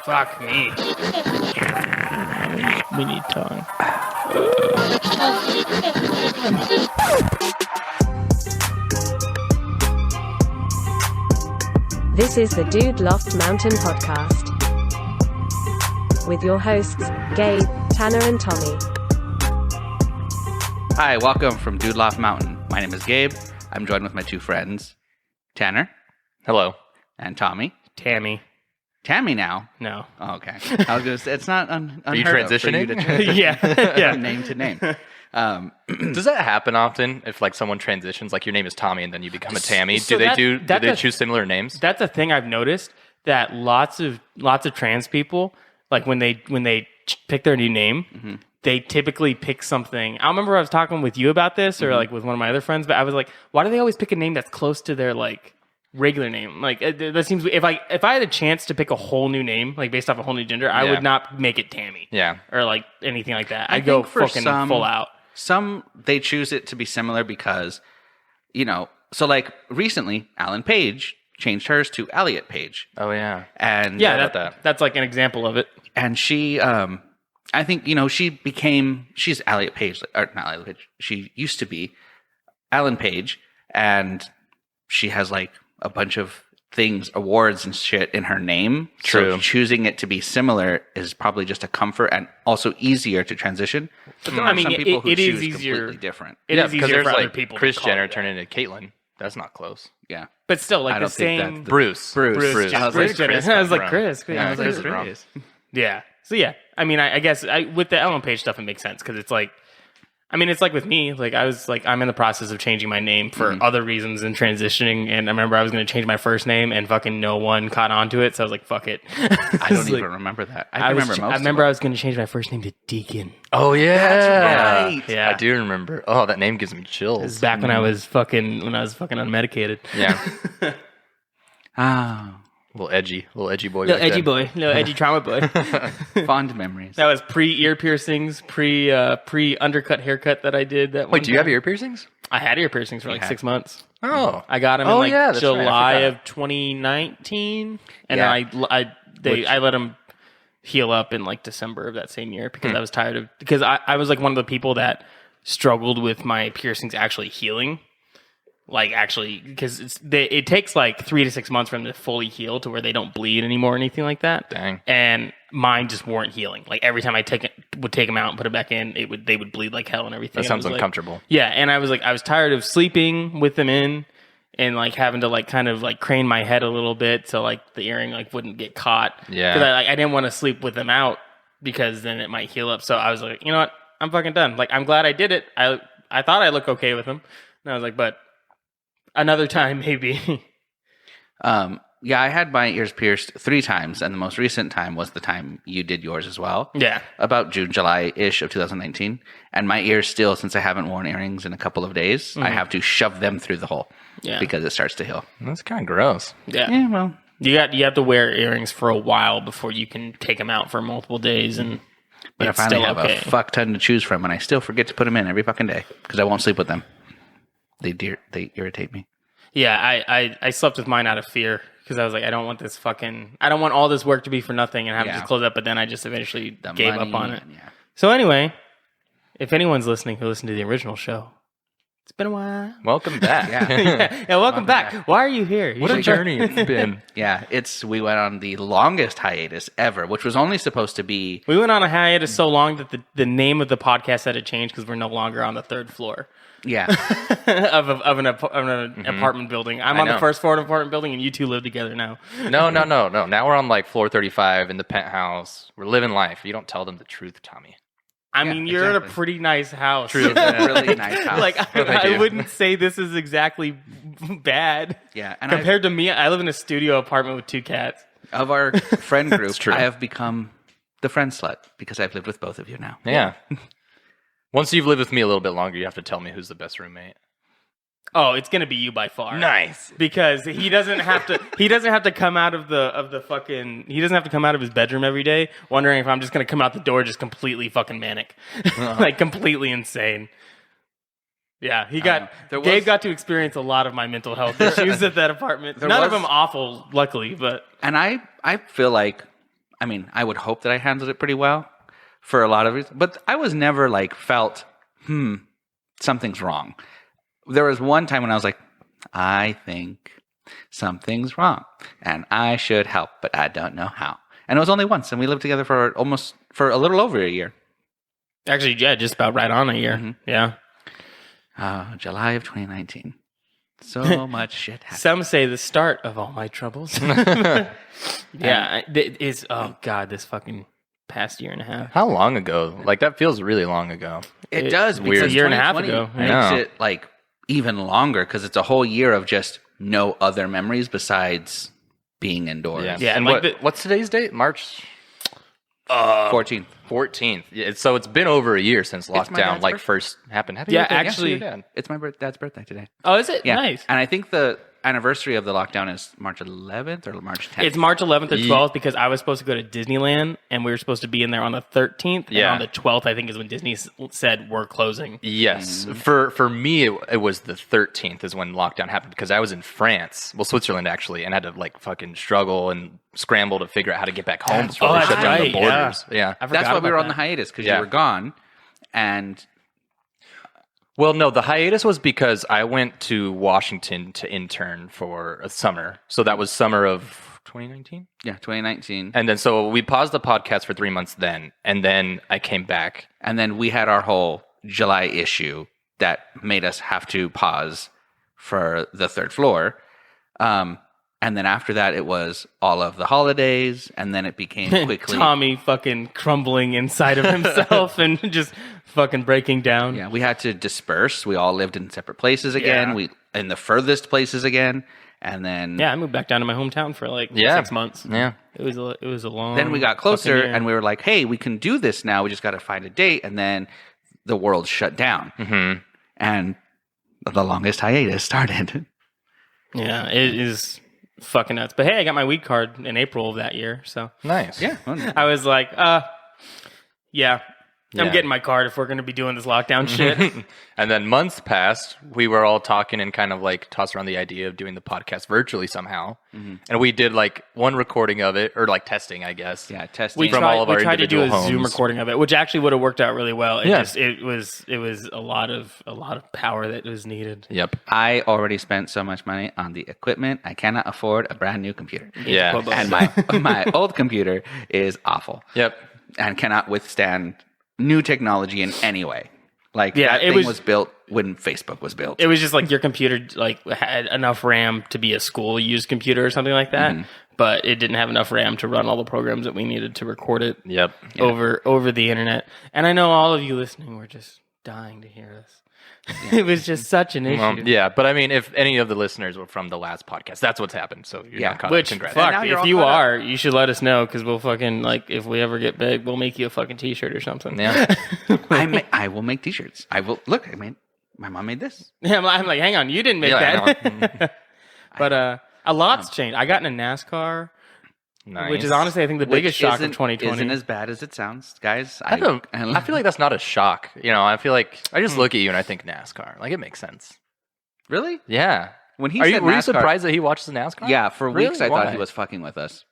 Fuck me. We need tongue. This is the Dude Loft Mountain podcast with your hosts, Gabe, Tanner, and Tommy. Hi, welcome from Dude Loft Mountain. My name is Gabe. I'm joined with my two friends, Tanner. Hello. And Tommy. Tammy. Tammy now? No. Oh, okay. I was going to say, it's not Are you transitioning? Yeah. Name to name. Does that happen often? If like someone transitions, like your name is Tommy and then you become a Tammy, So do they choose similar names? That's a thing I've noticed, that lots of trans people, like when they pick their new name, they typically pick something. I remember I was talking with you about this, or like with one of my other friends, but I was like, why do they always pick a name that's close to their like regular name? Like that seems, if I had a chance to pick a whole new name, like based off a whole new gender, I would not make it Tammy. Yeah. Or like anything like that. I I'd go think for fucking full out. Some, they choose it to be similar because, so like recently, Alan Page changed hers to Elliot Page. Oh, yeah. And that's like an example of it. And she, I think, she's Elliot Page, or not Elliot Page. She used to be Alan Page, and she has like a bunch of things, awards and shit in her name. True. So choosing it to be similar is probably just a comfort and also easier to transition. But there are some people who choose completely different. It is because easier there's for other like people. Chris Jenner turning into Caitlyn. That's not close. Yeah. But still, like I the don't think same. that's Bruce. Bruce. I was like, Chris. I was like, Chris. Yeah, I was like, Chris is wrong. Chris. Yeah. So yeah, I mean, I guess with the Ellen Page stuff, it makes sense because it's like, I mean, it's like with me, like I was like, I'm in the process of changing my name for other reasons and transitioning. And I remember I was going to change my first name and fucking no one caught on to it. So I was like, fuck it. I don't even remember that. I remember I was going to change my first name to Deacon. Oh, yeah. That's right. Yeah. I do remember. Oh, that name gives me chills. This is back when I was fucking unmedicated. Yeah. Ah, Little edgy boy. Little edgy boy. Little edgy trauma boy. fond memories. That was pre-ear piercings, pre-undercut haircut that I did. That Wait, do you have ear piercings? I had ear piercings for like 6 months. Oh. I got them in July of 2019, and I let them heal up in like December of that same year because I was tired of, because I was like one of the people that struggled with my piercings actually healing. Like actually, because it takes like 3 to 6 months for them to fully heal to where they don't bleed anymore or anything like that. Dang. And mine just weren't healing. Like every time I would take them out and put it back in, they would bleed like hell and everything. That sounds uncomfortable. Yeah, and I was tired of sleeping with them in and like having to like kind of like crane my head a little bit so like the earring like wouldn't get caught. Yeah. Because I didn't want to sleep with them out because then it might heal up. So I was like, you know what? I'm fucking done. Like I'm glad I did it. I thought I looked okay with them. And I was like, but another time, maybe. Yeah, I had my ears pierced 3 times, and the most recent time was the time you did yours as well. Yeah. About June, July-ish of 2019. And my ears still, since I haven't worn earrings in a couple of days, I have to shove them through the hole because it starts to heal. That's kind of gross. Yeah. Yeah, well. You have to wear earrings for a while before you can take them out for multiple days, and But I it's finally still have a fuck ton to choose from, and I still forget to put them in every fucking day because I won't sleep with them. They irritate me. Yeah, I slept with mine out of fear because I was like, I don't want all this work to be for nothing and have to just close up. But then I just eventually gave up on it. So anyway, if anyone's listening who listened to the original show, it's been a while. Welcome back. Yeah, welcome back. Why are you here? What a journey it's been. Yeah, we went on the longest hiatus ever, which was only supposed to be... We went on a hiatus so long that the name of the podcast had to change because we're no longer on the 3rd floor. Yeah. of an apartment building. I'm on the 1st floor of an apartment building, and you two live together now. No. Now we're on like floor 35 in the penthouse. We're living life. You don't tell them the truth, Tommy. I mean, you're in a pretty nice house. True. It's a really nice house. Like, I wouldn't say this is exactly bad. Yeah. And compared to me, I live in a studio apartment with 2 cats. Of our friend group, true. I have become the friend slut because I've lived with both of you now. Yeah. Once you've lived with me a little bit longer, you have to tell me who's the best roommate. Oh, it's gonna be you by far. Nice. Because he doesn't have to. He doesn't have to come out of the fucking. He doesn't have to come out of his bedroom every day wondering if I'm just gonna come out the door just completely fucking manic, like completely insane. Yeah, There Gabe was- got to experience a lot of my mental health issues at that apartment. None of was- them awful, luckily, but And I feel like, I mean, I would hope that I handled it pretty well for a lot of reasons, but I was never like felt, something's wrong. There was one time when I was like, I think something's wrong and I should help, but I don't know how. And it was only once, and we lived together for a little over a year. actually, yeah, just about right on a year. Yeah. July of 2019. So much shit happened. Some say the start of all my troubles. Yeah, it is. Oh God, this fucking past year and a half. How long ago? Like that feels really long ago. It does. Weird. Because A year and a half 2020 ago. makes Yeah. it like even longer because it's a whole year of just no other memories besides being indoors. Yeah, And and like what's today's date? March 14th. 14th. Yeah, so it's been over a year since my lockdown dad's like birthday. first happened. Happy Yeah, birthday to actually- your dad. It's my dad's birthday today. Oh, is it? Yeah. Nice. And I think the anniversary of the lockdown is March 11th or March 10th. It's March 11th or Ye- 12th because I was supposed to go to Disneyland and we were supposed to be in there on the 13th. Yeah. And on the 12th, I think, is when Disney said we're closing. Yes, for me it was the 13th is when lockdown happened because I was in France, well Switzerland actually, and had to like fucking struggle and scramble to figure out how to get back home before they that's shut down the right, borders. Yeah. I forgot That's why we about were on that. the hiatus because Yeah. you were gone. And Well, no, the hiatus was because I went to Washington to intern for a summer. So that was summer of 2019. yeah, 2019. And then so we paused the podcast for 3 months then, and then I came back. And then we had our whole July issue that made us have to pause for the third floor. And then after that, it was all of the holidays. And then it became quickly. Tommy fucking crumbling inside of himself and just fucking breaking down. Yeah, we had to disperse. We all lived in separate places again. Yeah. We in the furthest places again. And then Yeah, I moved back down to my hometown for like Yeah. 6 months. Yeah. It was a long. then we got fucking closer year. and we were like, hey, we can do this now. We just got to find a date. And then the world shut down. Mm-hmm. And the longest hiatus started. Yeah, it is fucking nuts. But hey, I got my weed card in April of that year, so Nice. Yeah. I was like, yeah, I'm Yeah. getting my card if we're going to be doing this lockdown shit. And then months passed. We were all talking and kind of like tossed around the idea of doing the podcast virtually somehow. And we did like one recording of it, or like testing, I guess. Yeah, testing. We From tried, all of we our tried to do a individual Zoom homes. recording of it, which actually would have worked out really well. It Yeah. just it was a lot of power that was needed. Yep. I already spent so much money on the equipment. I cannot afford a brand new computer. Yeah. And my old computer is awful Yep. and cannot withstand new technology in any way. Like Yeah, that it thing was- was built when Facebook was built. It was just like your computer like had enough RAM to be a school used computer or something like that, but it didn't have enough RAM to run all the programs that we needed to record it Yep. over the internet. And I know all of you listening were just dying to hear this. It was just such an issue. Yeah, but I mean, if any of the listeners were from the last podcast, that's what's happened. So you're Yeah. not caught Which, up. Congrats. now fuck, you're if all you caught up. are, you should let us know because we'll fucking, like, if we ever get big, we'll make you a fucking t-shirt or something. Yeah. I will make t-shirts. I will. Look, I mean, my mom made this. I'm like, hang on, you didn't make Yeah, I that. But a lot's changed. I got in a NASCAR, Nice. which is honestly, I think, the biggest shock of 2020. Isn't as bad as it sounds, guys. I feel like that's not a shock. You know, I feel like I just look at you and I think NASCAR. Like it makes sense. really Yeah. when he Were said you NASCAR, surprised that he watches NASCAR? Yeah, for Really? weeks I Why? thought he was fucking with us.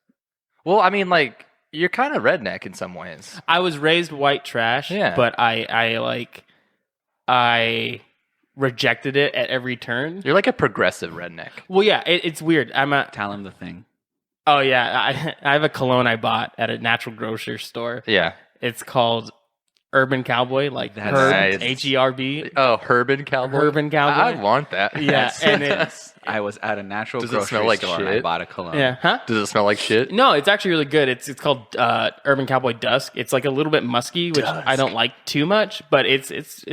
Well, I mean, like you're kind of redneck in some ways. I was raised white trash, Yeah. but I rejected it at every turn. You're like a progressive redneck. Well, yeah, it's weird. Tell him the thing. Oh yeah, I have a cologne I bought at a natural grocery store. Yeah. It's called Urban Cowboy, like That's Herb, nice. H-E-R-B. Oh, Urban Cowboy. Urban Cowboy. I want that. Yeah, and it's I was at a natural Does it grocery smell like store and I shit? bought a cologne. yeah, huh? Does it smell like shit? No, it's actually really good. It's called Urban Cowboy Dusk. It's like a little bit musky, which I don't like too much, but it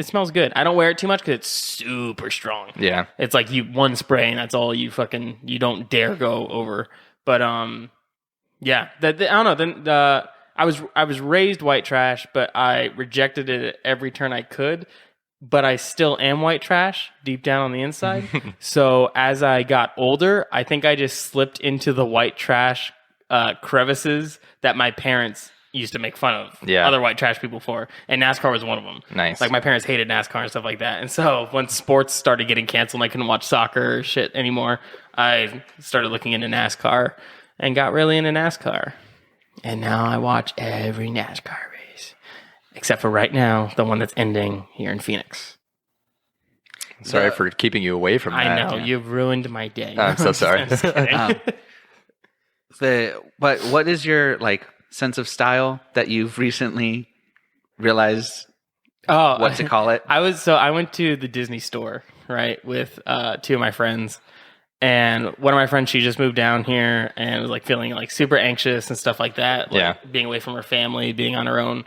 smells good. I don't wear it too much because it's super strong. Yeah. It's like one spray and that's all you don't dare go over. But yeah, I don't know. Then I was raised white trash, but I rejected it at every turn I could. But I still am white trash deep down on the inside. So as I got older, I think I just slipped into the white trash crevices that my parents used to make fun of Yeah. other white trash people for, and NASCAR was one of them. Nice. Like my parents hated NASCAR and stuff like that, and so when sports started getting canceled, and I couldn't watch soccer or shit anymore. I started looking into NASCAR and got really into NASCAR, and now I watch every NASCAR race except for right now, the one that's ending here in Phoenix. Sorry for keeping you away from that. I know you've ruined my day. I'm so sorry. Just kidding. But what is your like sense of style that you've recently realized what to call it? I went to the Disney store, right, with two of my friends. And one of my friends, she just moved down here and was like feeling like super anxious and stuff like that. Like, being away from her family, being on her own.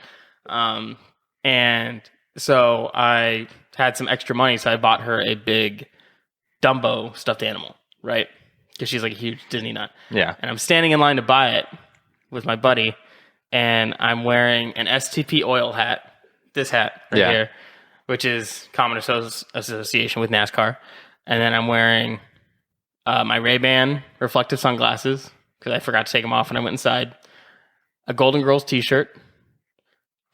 And so I had some extra money, so I bought her a big Dumbo stuffed animal, right? Because she's like a huge Disney nut. Yeah. And I'm standing in line to buy it with my buddy, and I'm wearing an STP oil hat, this hat right here, which is Common Association with NASCAR. And then I'm wearing my Ray-Ban reflective sunglasses, because I forgot to take them off when I went inside, a Golden Girls t-shirt,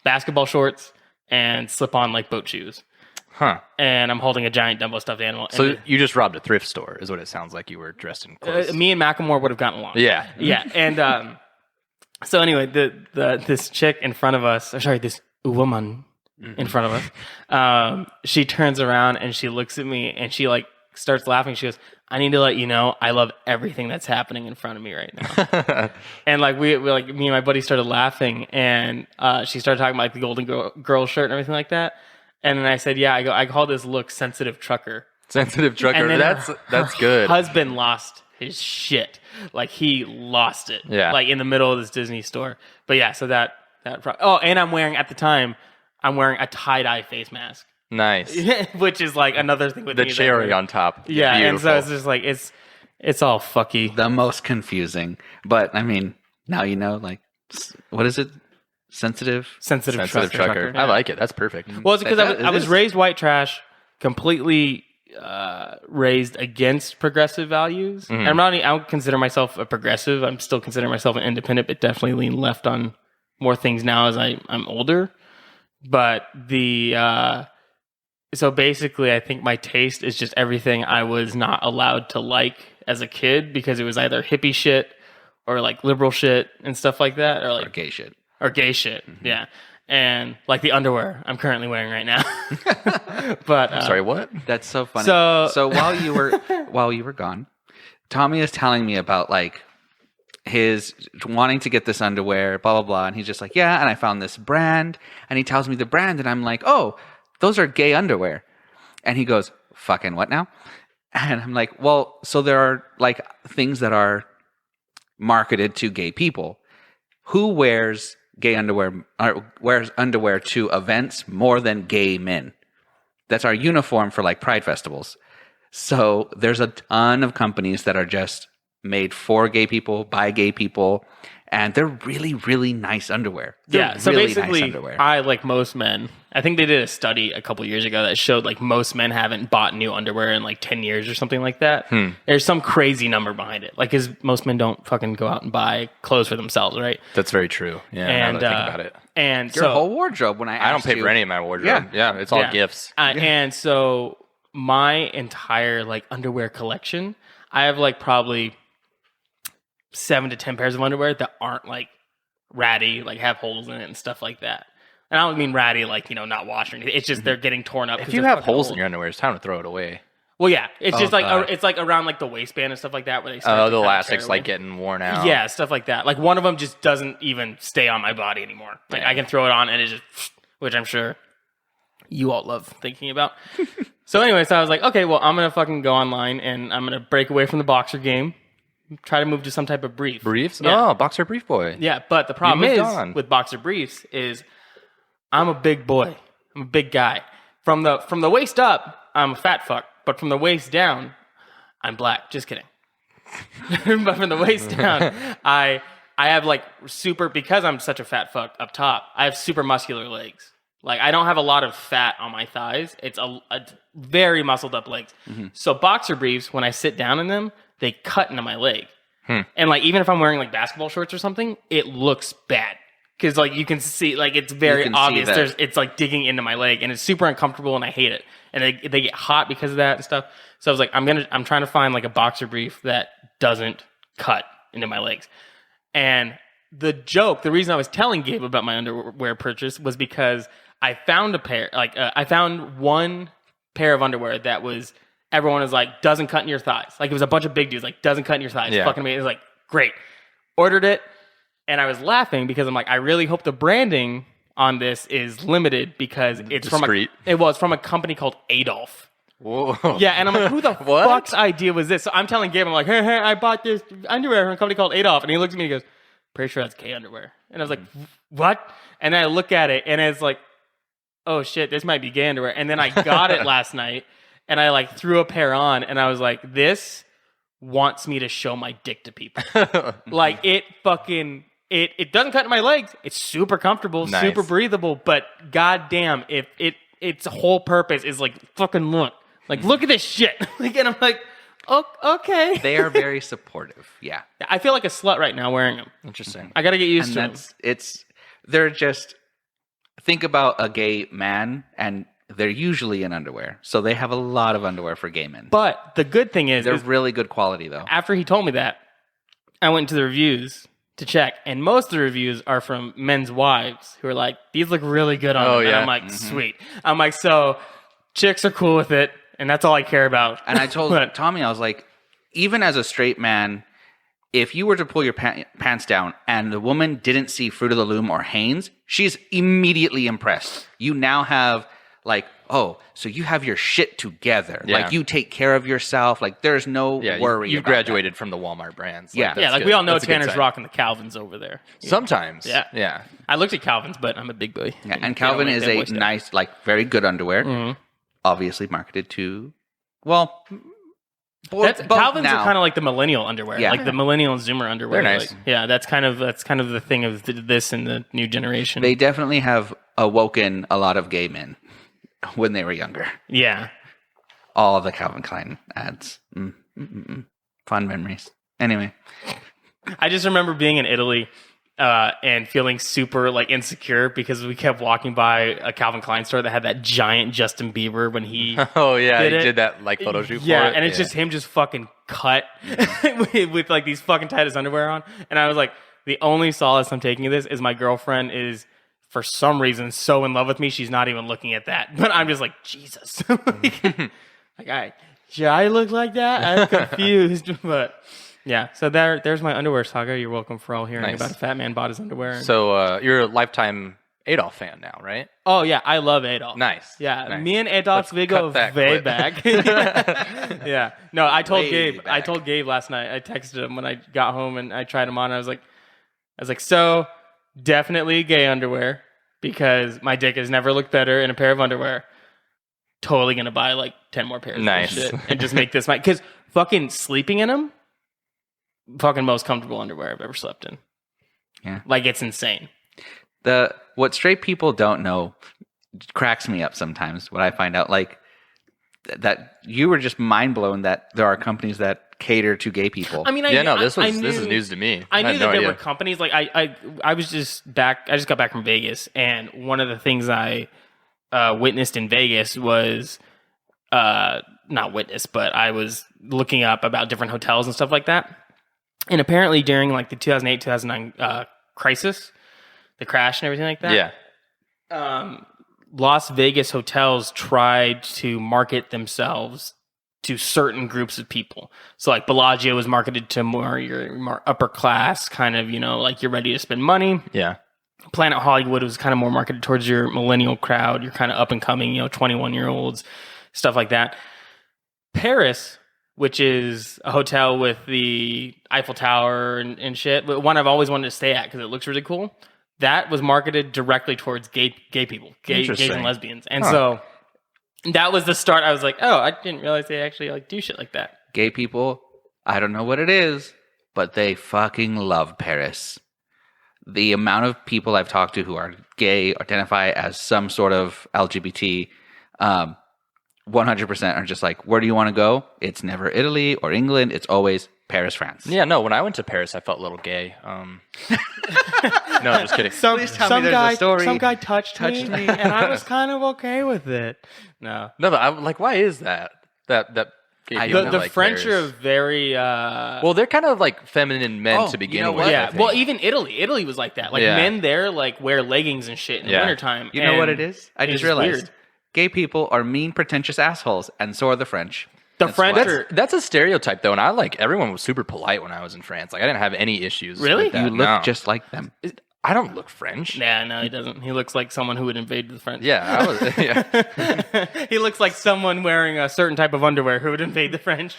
basketball shorts, and slip-on like boat shoes. Huh. And I'm holding a giant Dumbo stuffed animal. So and you just robbed a thrift store, is what it sounds like. You were dressed in clothes. me and Macklemore would have gotten along. Yeah. Yeah. And so anyway, this chick in front of us, or sorry, this woman in front of us, she turns around and she looks at me and she like starts laughing. She goes, "I need to let you know I love everything that's happening in front of me right now." And like we like me and my buddy started laughing, and she started talking about like the Golden Girl shirt and everything like that. And then I said, "Yeah, I call this look sensitive trucker." Sensitive trucker. And then That's good. Husband lost his shit. Like he lost it. Yeah. Like in the middle of this Disney store. But yeah, so that and I'm wearing at the time a tie-dye face mask. Nice. Which is like another thing with The me cherry on top. Yeah, Beautiful. and so it's just like it's all fucky. The most confusing. But I mean, now you know, like, what is it? Sensitive trucker. Yeah. I like it. That's perfect. Well, it's because I was is. raised white trash, completely raised against progressive values. Mm-hmm. And I don't consider myself a progressive. I'm still considering myself an independent, but definitely lean left on more things now as I'm older. But so basically, I think my taste is just everything I was not allowed to like as a kid, because it was either hippie shit or like liberal shit and stuff like that, or like Or gay shit. Mm-hmm. Yeah. And like the underwear I'm currently wearing right now. But Sorry, what? That's so funny. So while you were gone, Tommy is telling me about like his wanting to get this underwear, blah blah blah, and he's just like, yeah, and I found this brand, and he tells me the brand, and I'm like, oh, those are gay underwear, and he goes, fucking what now? And I'm like, well, so there are like things that are marketed to gay people. Who wears gay underwear or wears underwear to events more than gay men? That's our uniform for like pride festivals. So there's a ton of companies that are just made for gay people, by gay people, and they're really, really nice underwear. They're so really basically, nice underwear. I, like most men, I think they did a study a couple years ago that showed like most men haven't bought new underwear in like 10 years or something like that. There's some crazy number behind it. Like, because most men don't fucking go out and buy clothes for themselves, right? That's very true. Yeah, And now that I think about it. And Your so whole wardrobe. When I don't pay for any of my wardrobe. Yeah, it's all gifts. And so my entire like underwear collection, I have like probably 7 to 10 pairs of underwear that aren't like ratty, like have holes in it and stuff like that. And I don't mean ratty like, not washed or anything. It's just they're getting torn up. If you have holes in your underwear, it's time to throw it away. Well, yeah, it's just like God. it's like around like the waistband and stuff like that where they start Oh, to the kinda elastic's tear like away. getting worn out. Yeah, stuff like that. Like one of them just doesn't even stay on my body anymore. Like I can throw it on and it just, which I'm sure you all love thinking about. So anyway, so I was like, okay, well, I'm going to fucking go online and I'm going to break away from the boxer game, try to move to some type of brief. Briefs? Yeah. Oh, boxer brief boy. Yeah, but the problem moved is on. with boxer briefs is I'm a big boy. I'm a big guy. From the waist up, I'm a fat fuck. But from the waist down, I'm black. Just kidding. But from the waist down, I have like super, because I'm such a fat fuck up top, I have super muscular legs. Like I don't have a lot of fat on my thighs. It's a very muscled up legs. So boxer briefs, when I sit down in them, they cut into my leg. And like even if I'm wearing like basketball shorts or something, it looks bad. because like you can see, like it's very can see obvious. that. It's like digging into my leg, and it's super uncomfortable, and I hate it. And they get hot because of that and stuff. So I was like, I'm trying to find like a boxer brief that doesn't cut into my legs. And the reason I was telling Gabe about my underwear purchase was because I found a pair, I found one pair of underwear that was, everyone was like, doesn't cut in your thighs. Like it was a bunch of big dudes, like doesn't cut in your thighs. Yeah. Fucking amazing. It was like, great. Ordered it. And I was laughing because I'm like, I really hope the branding on this is limited because it's Discreet. from a company called Adolf. Whoa. Yeah, and I'm like, who the What? fuck's idea was this? So I'm telling Gabe, I'm like, hey, I bought this underwear from a company called Adolf. And he looks at me and he goes, pretty sure that's gay underwear. And I was like, what? And then I look at it and it's like, oh shit, this might be gay underwear. And then I got it last night and I like threw a pair on and I was like, this wants me to show my dick to people. Like it fucking... It doesn't cut in my legs. It's super comfortable, Nice. super breathable, but goddamn, if its whole purpose is like fucking look at this shit. Like, and I'm like, oh, okay. They are very supportive. Yeah. I feel like a slut right now wearing them. Interesting. I got to get used And to them. they're just, think about a gay man and they're usually in underwear. So they have a lot of underwear for gay men. But the good thing is, They're really good quality though. after he told me that, I went to the reviews to check, and most of the reviews are from men's wives who are like, these look really good on them. And yeah. I'm like, sweet. I'm like, so chicks are cool with it, and that's all I care about. And I told But- Tommy, I was like, even as a straight man, if you were to pull your pants down and the woman didn't see Fruit of the Loom or Hanes, she's immediately impressed. You now have like, oh, so you have your shit together. Yeah. Like you take care of yourself. Like there's no Yeah, worry. you about graduated from the Walmart brands. Yeah. that's yeah, like good. we all know That's a good Tanner's sign. rocking the Calvins over there. Sometimes. Yeah. Yeah. I looked at Calvin's, but I'm a big boy. that. Yeah, They and don't Calvin make is that boy a stuff. nice, like very good underwear. Mm-hmm. Obviously marketed to, well, Calvin's are kind of like the millennial underwear, Yeah. like the millennial and Zoomer underwear. They're nice. Like, yeah, that's kind of the thing of this and the new generation. They definitely have awoken a lot of gay men when they were younger. yeah. All the Calvin Klein ads. Fun memories. Anyway, I just remember being in Italy and feeling super like insecure because we kept walking by a Calvin Klein store that had that giant Justin Bieber when he Oh yeah, Did he it? did that like photo shoot yeah, for it. and it's just him just fucking cut with like these fucking tightest underwear on, and I was like, the only solace I'm taking of this is my girlfriend is for some reason so in love with me she's not even looking at that, but I'm just like Jesus, should I look like that? I'm confused, but. Yeah, so there's my underwear saga. You're welcome for all hearing Nice. about a fat man bought his underwear. So you're a lifetime Adolf fan now, right? Oh yeah, I love Adolf. Nice. Yeah, Nice. me and Adolf Let's we go cut that way clip. back. Yeah. No, I told Way Gabe. I back. told Gabe last night. I texted him when I got home and I tried them on. I was like, so definitely gay underwear because my dick has never looked better in a pair of underwear. Totally gonna buy like 10 more pairs. Nice. Of shit and just make this my because fucking sleeping in them. Fucking most comfortable underwear I've ever slept in. Yeah. Like it's insane. What straight people don't know cracks me up sometimes when I find out like that you were just mind blown that there are companies that cater to gay people. I mean, This is knew- news to me. I knew had that no there idea. were companies like I was just back. I just got back from Vegas, and one of the things I witnessed in Vegas was not witnessed, but I was looking up about different hotels and stuff like that. And apparently, during like the 2008-2009 crisis, the crash and everything like that, Yeah. Las Vegas hotels tried to market themselves to certain groups of people. So like Bellagio was marketed to more upper class, kind of, like you're ready to spend money. Yeah. Planet Hollywood was kind of more marketed towards your millennial crowd, your kind of up and coming, 21-year-olds, stuff like that. Paris, which is a hotel with the Eiffel Tower and shit, but one I've always wanted to stay at because it looks really cool. That was marketed directly towards gay people, gays Interesting. and lesbians. And so that was the start. I was like, oh, I didn't realize they actually like do shit like that. Gay people, I don't know what it is, but they fucking love Paris. The amount of people I've talked to who are gay, identify as some sort of LGBT, 100% are just like, where do you want to go? It's never Italy or England. It's always Paris, France. Yeah, no. When I went to Paris, I felt a little gay. No, just kidding. Please tell me there's a story. Some guy touched me, and I was kind of okay with it. No, No, but I'm like, why is that? That gay people the like French Paris. are very. Well, they're kind of like feminine men to begin you know with. what? Yeah, I think. well, even Italy was like that. Like Yeah. men there, like wear leggings and shit in the Yeah. wintertime. You know what it and is? I it's just realized. weird. Gay people are mean, pretentious assholes, and so are the French. The That's French why. are. That's a stereotype, though, and I like everyone was super polite when I was in France. Like I didn't have any issues. Really? with that. You look No. just like them. I don't look French. Nah, no, he doesn't. He looks like someone who would invade the French. Yeah, I was. Yeah. He looks like someone wearing a certain type of underwear who would invade the French.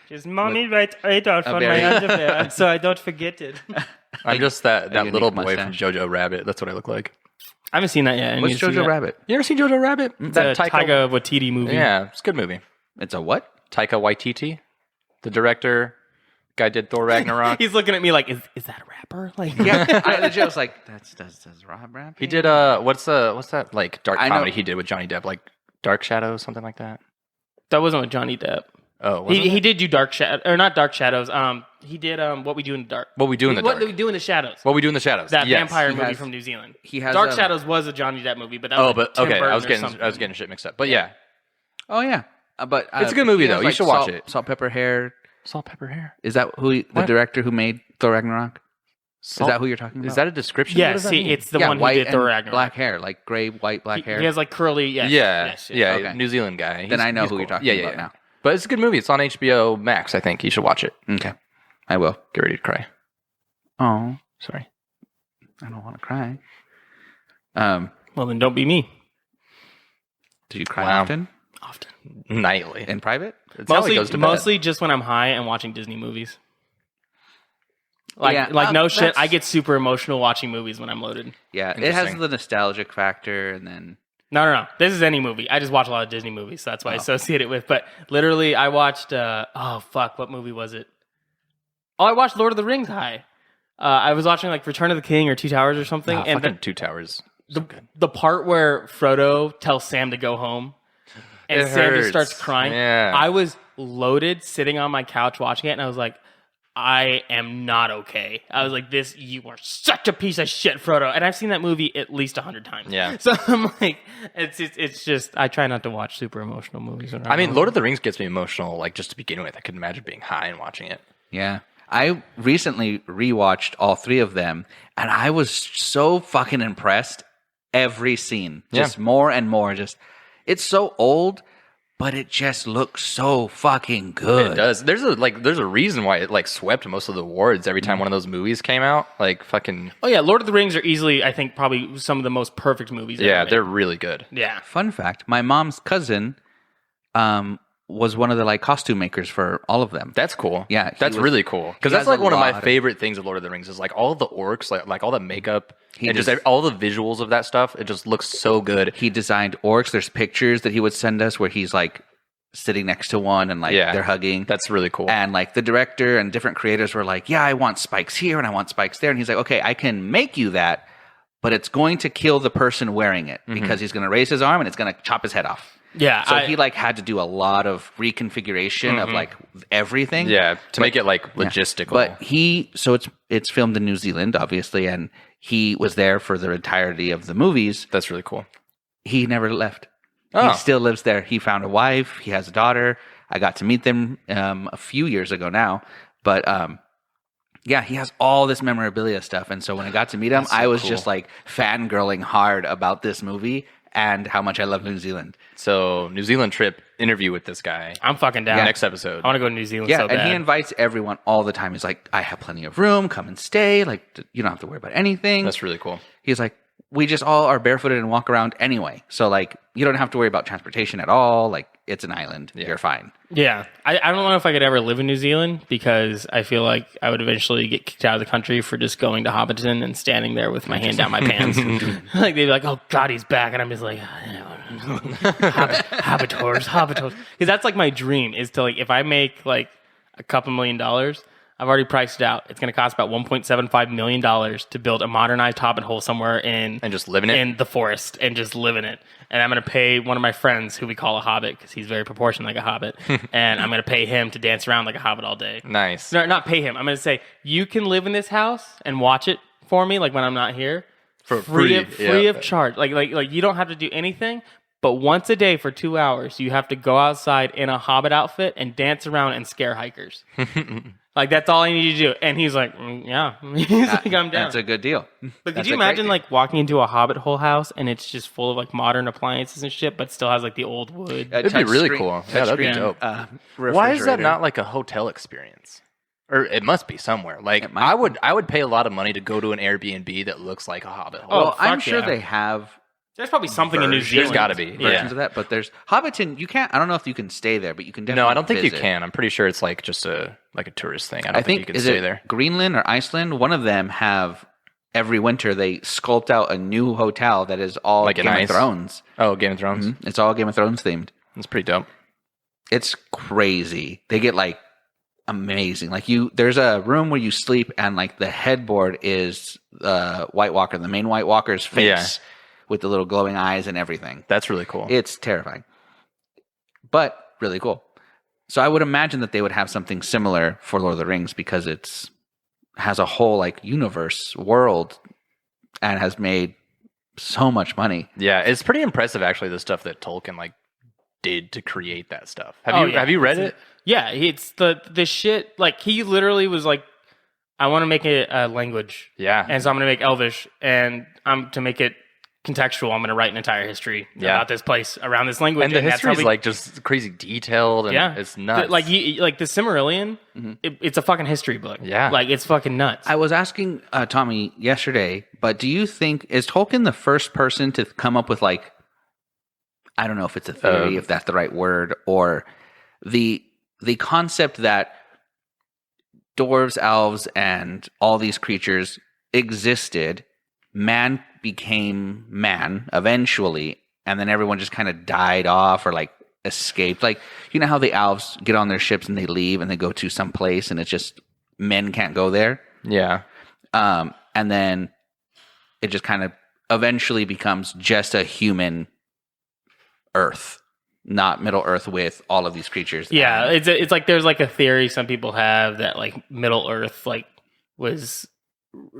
Just mommy right off on very- my underwear, so I don't forget it. I'm just that unique little boy from mustache. Jojo Rabbit. That's what I look like. I haven't seen that yet. I need What's to see Jojo that. Rabbit? You ever seen Jojo Rabbit? It's a Taika Waititi movie. Yeah, it's a good movie. It's a what? Taika Waititi, the director, guy did Thor Ragnarok. He's looking at me like, is that a rapper? Like, Yeah, I legit was like, does Rob rap? He did what's that like dark I know. comedy he did with Johnny Depp, like Dark Shadows, something like that. that wasn't with Johnny Depp. Oh, wasn't He it? did do Dark Shadows, or not Dark Shadows. He did What We Do in the Dark. What We Do in the What Dark. Do We Do in the Shadows? What We Do in the Shadows. That Yes. vampire He movie has- from New Zealand. He has Dark a- Shadows was a Johnny Depp movie, but that Oh, was but Tim okay, I was Burton or getting something. shit mixed up. But yeah, Oh yeah, but It's a good movie, he has, though. You should watch salt, it. Salt, pepper, hair. salt, pepper, hair. Is that the What? director who made Thor Ragnarok? Salt, Is that who you're talking about? Is that a description? Yeah, What does that see, mean? it's the yeah, one who white did Thor and Ragnarok. black hair, like gray, white, black hair. He has like curly. Yes, yeah, yes, yes. yeah, Okay. New Zealand guy. Then I know he's who you're cool. talking about now. But it's a good movie. It's on HBO Max, I think. You should watch it. Okay, I will. Get ready to cry. Oh, Sorry. I don't want to cry. Well, then don't be me. Do you cry Wow. often Often. Nightly. in private? It's how he goes to bed. Mostly just when I'm high and watching Disney movies. Like, Yeah, no shit. that's- I get super emotional watching movies when I'm loaded. Yeah, it has Interesting. the nostalgic factor, and then No. This is any movie. I just watch a lot of Disney movies, so that's why I associate it with. But literally, I watched. What movie was it? Oh, I watched Lord of the Rings high. I was watching like Return of the King or Two Towers or something, Oh, and fucking Two Towers. the part where Frodo tells Sam to go home, and It Sam just hurts. starts crying. Yeah. I was loaded, sitting on my couch watching it, and I was like, I am not okay. I was like, you are such a piece of shit, Frodo. And I've seen that movie at least 100 times. Yeah. So I'm like, it's just, I try not to watch super emotional movies. I mean, Lord of the Rings gets me emotional, like just to begin with. I couldn't imagine being high and watching it. yeah. I recently rewatched all three of them, and I was so fucking impressed. Every scene, just more and more. Just it's so old, but it just looks so fucking good. It does. There's a reason why it like swept most of the awards every time one of those movies came out. Like fucking Oh yeah, Lord of the Rings are easily, I think, probably some of the most perfect movies. yeah, ever made. they're really good. yeah. Fun fact: my mom's cousin, was one of the like costume makers for all of them. That's cool. Yeah, he that's was- really cool because he that's has like a one of my lot of- favorite things of Lord of the Rings is like all the orcs, like all the makeup He and just just- all the visuals of that stuff. It just looks so good. He designed orcs. There's pictures that he would send us where he's like sitting next to one and like Yeah. they're hugging. That's really cool. And like the director and different creators were like, yeah, I want spikes here and I want spikes there. And he's like, okay, I can make you that, but it's going to kill the person wearing it because he's going to raise his arm and it's going to chop his head off. Yeah. So he like had to do a lot of reconfiguration of like everything. yeah, to make it like logistical. But it's filmed in New Zealand, obviously, and he was there for the entirety of the movies. that's really cool. He never left. Oh. He still lives there. He found a wife. He has a daughter. I got to meet them a few years ago now. But yeah, he has all this memorabilia stuff. And so when I got to meet him, I was just like fangirling hard about this movie and how much I love New Zealand. So New Zealand trip interview with this guy. I'm fucking down. Next episode. I want to go to New Zealand Yeah, so and bad. he invites everyone all the time. He's like, I have plenty of room. Come and stay. Like, you don't have to worry about anything. That's really cool. He's like, we just all are barefooted and walk around anyway. So, like, you don't have to worry about transportation at all. Like, it's an island. You're fine. Yeah. I don't know if I could ever live in New Zealand because I feel like I would eventually get kicked out of the country for just going to Hobbiton and standing there with my hand down my pants. Like, they'd be like, oh, God, he's back. And I'm just like, Hobbitors. Because that's like my dream is to, like, if I make like a couple $1 million, I've already priced it out. It's going to cost about $1.75 million to build a modernized hobbit hole somewhere in And just live in it? in the forest and just live in it. And I'm going to pay one of my friends, who we call a hobbit because he's very proportioned like a hobbit, and I'm going to pay him to dance around like a hobbit all day. Nice. No, not pay him. I'm going to say, you can live in this house and watch it for me, like when I'm not here, For free free. of charge. Like you don't have to do anything. But once a day for 2 hours, you have to go outside in a hobbit outfit and dance around and scare hikers. Like, that's all I need to do. And he's like, yeah. He's like, I'm down. That's a good deal. But could That's you a great imagine, deal. like, walking into a hobbit hole house and it's just full of, like, modern appliances and shit, but still has, like, the old wood? It'd be really cool. Yeah, that'd be touchscreen, dope. refrigerator. Why is that not like a hotel experience? Or it must be somewhere. Like, It might I would pay a lot of money to go to an Airbnb that looks like a hobbit hole. Oh, Well, I'm fuck sure yeah. they have There's probably something in New versions- Zealand. There's gotta be. versions of that, but there's Hobbiton. You can't. I don't know if you can stay there, but you can definitely. No, I don't think visit. you can. I'm pretty sure it's like just a tourist thing. I don't I think think you can is stay it there. Greenland or Iceland? One of them have every winter they sculpt out a new hotel that is all Like Game an of ice? Thrones. Oh, Game of Thrones. Mhm. It's all Game of Thrones themed. That's pretty dope. It's crazy. They get like amazing. Like there's a room where you sleep, and like the headboard is the White Walker, the main White Walker's face, Yeah. with the little glowing eyes and everything. That's really cool. It's terrifying, but really cool. So I would imagine that they would have something similar for Lord of the Rings because it's has a whole like universe world and has made so much money. Yeah, it's pretty impressive actually. The stuff that Tolkien like did to create that stuff. Oh, yeah. Have you read it? Yeah, it's the shit. Like, he literally was like, I want to make it a language. Yeah. And so I'm going to make Elvish, and to make it contextual, I'm going to write an entire history about this place around this language. And the that's how history is like just crazy detailed and it's nuts. Like the Silmarillion, it's a fucking history book. Yeah. Like, it's fucking nuts. I was asking Tommy yesterday, but do you think is Tolkien the first person to come up with like, I don't know if it's a theory, if that's the right word, or the concept that dwarves, elves, and all these creatures existed. Man became man eventually, and then everyone just kind of died off or like escaped. Like, you know how the elves get on their ships and they leave and they go to some place and it's just men can't go there. yeah. And then it just kind of eventually becomes just a human Earth, not Middle Earth with all of these creatures. Yeah, And it's like there's like a theory some people have that like Middle Earth like was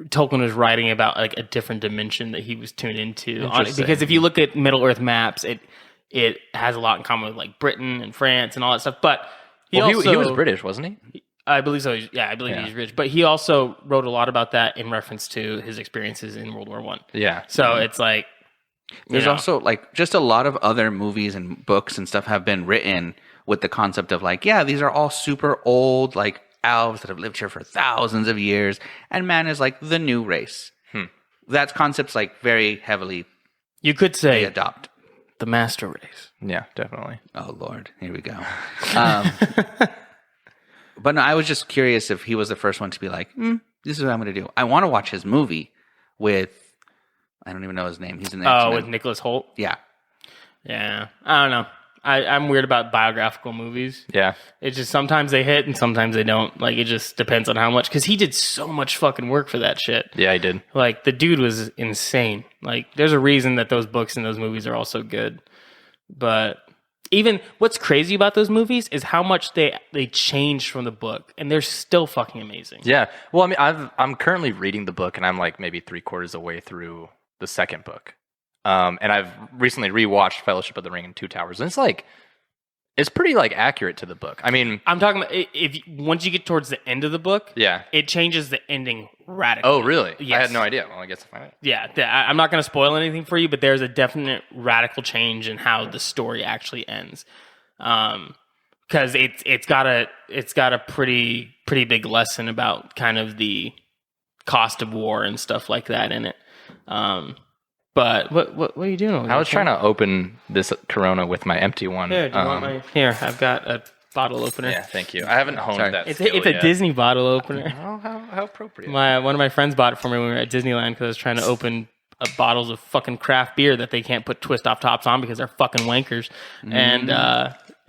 Tolkien was writing about like a different dimension that he was tuned into on it. Interesting. Because if you look at Middle Earth maps, it has a lot in common with like Britain and France and all that stuff. But he was British, wasn't he? I believe so. Yeah, I believe he's rich. But he also wrote a lot about that in reference to his experiences in World War One. Yeah. So it's like there's also like just a lot of other movies and books and stuff have been written with the concept of like, yeah, these are all super old, like elves that have lived here for thousands of years, and man is like the new race. That concept's like very heavily you could they say adopt. the master race. Yeah, definitely. Oh Lord, here we go. But no, I was just curious if he was the first one to be like, this is what I'm going to do. I want to watch his movie with, I don't even know his name. He's in the X-Men. with Nicholas Hoult. Yeah. Yeah, I don't know. I'm weird about biographical movies. Yeah. It's just sometimes they hit and sometimes they don't. Like, it just depends on how much. Because he did so much fucking work for that shit. Yeah, I did. Like, the dude was insane. Like, there's a reason that those books and those movies are all so good. But even what's crazy about those movies is how much they changed from the book, and they're still fucking amazing. Yeah. Well, I mean, I'm currently reading the book, and I'm like maybe 3/4 of the way through the second book. And I've recently rewatched Fellowship of the Ring and Two Towers, and it's pretty like accurate to the book. I mean, I'm talking about once you get towards the end of the book, yeah. it changes the ending radically. Oh, really? Yes. I had no idea. Well, I guess I'll find it. Yeah, I'm not going to spoil anything for you, but there's a definite radical change in how the story actually ends, because it's got a pretty big lesson about kind of the cost of war and stuff like that in it. But what are you doing over there? I was trying to open this Corona with my empty one. Here, do you want my? Here, I've got a bottle opener. Yeah, thank you. I haven't honed Sorry. that. It's skill a yet. Disney bottle opener. Oh, how appropriate. One of my friends bought it for me when we were at Disneyland because I was trying to open bottles of fucking craft beer that they can't put twist off tops on because they're fucking wankers. And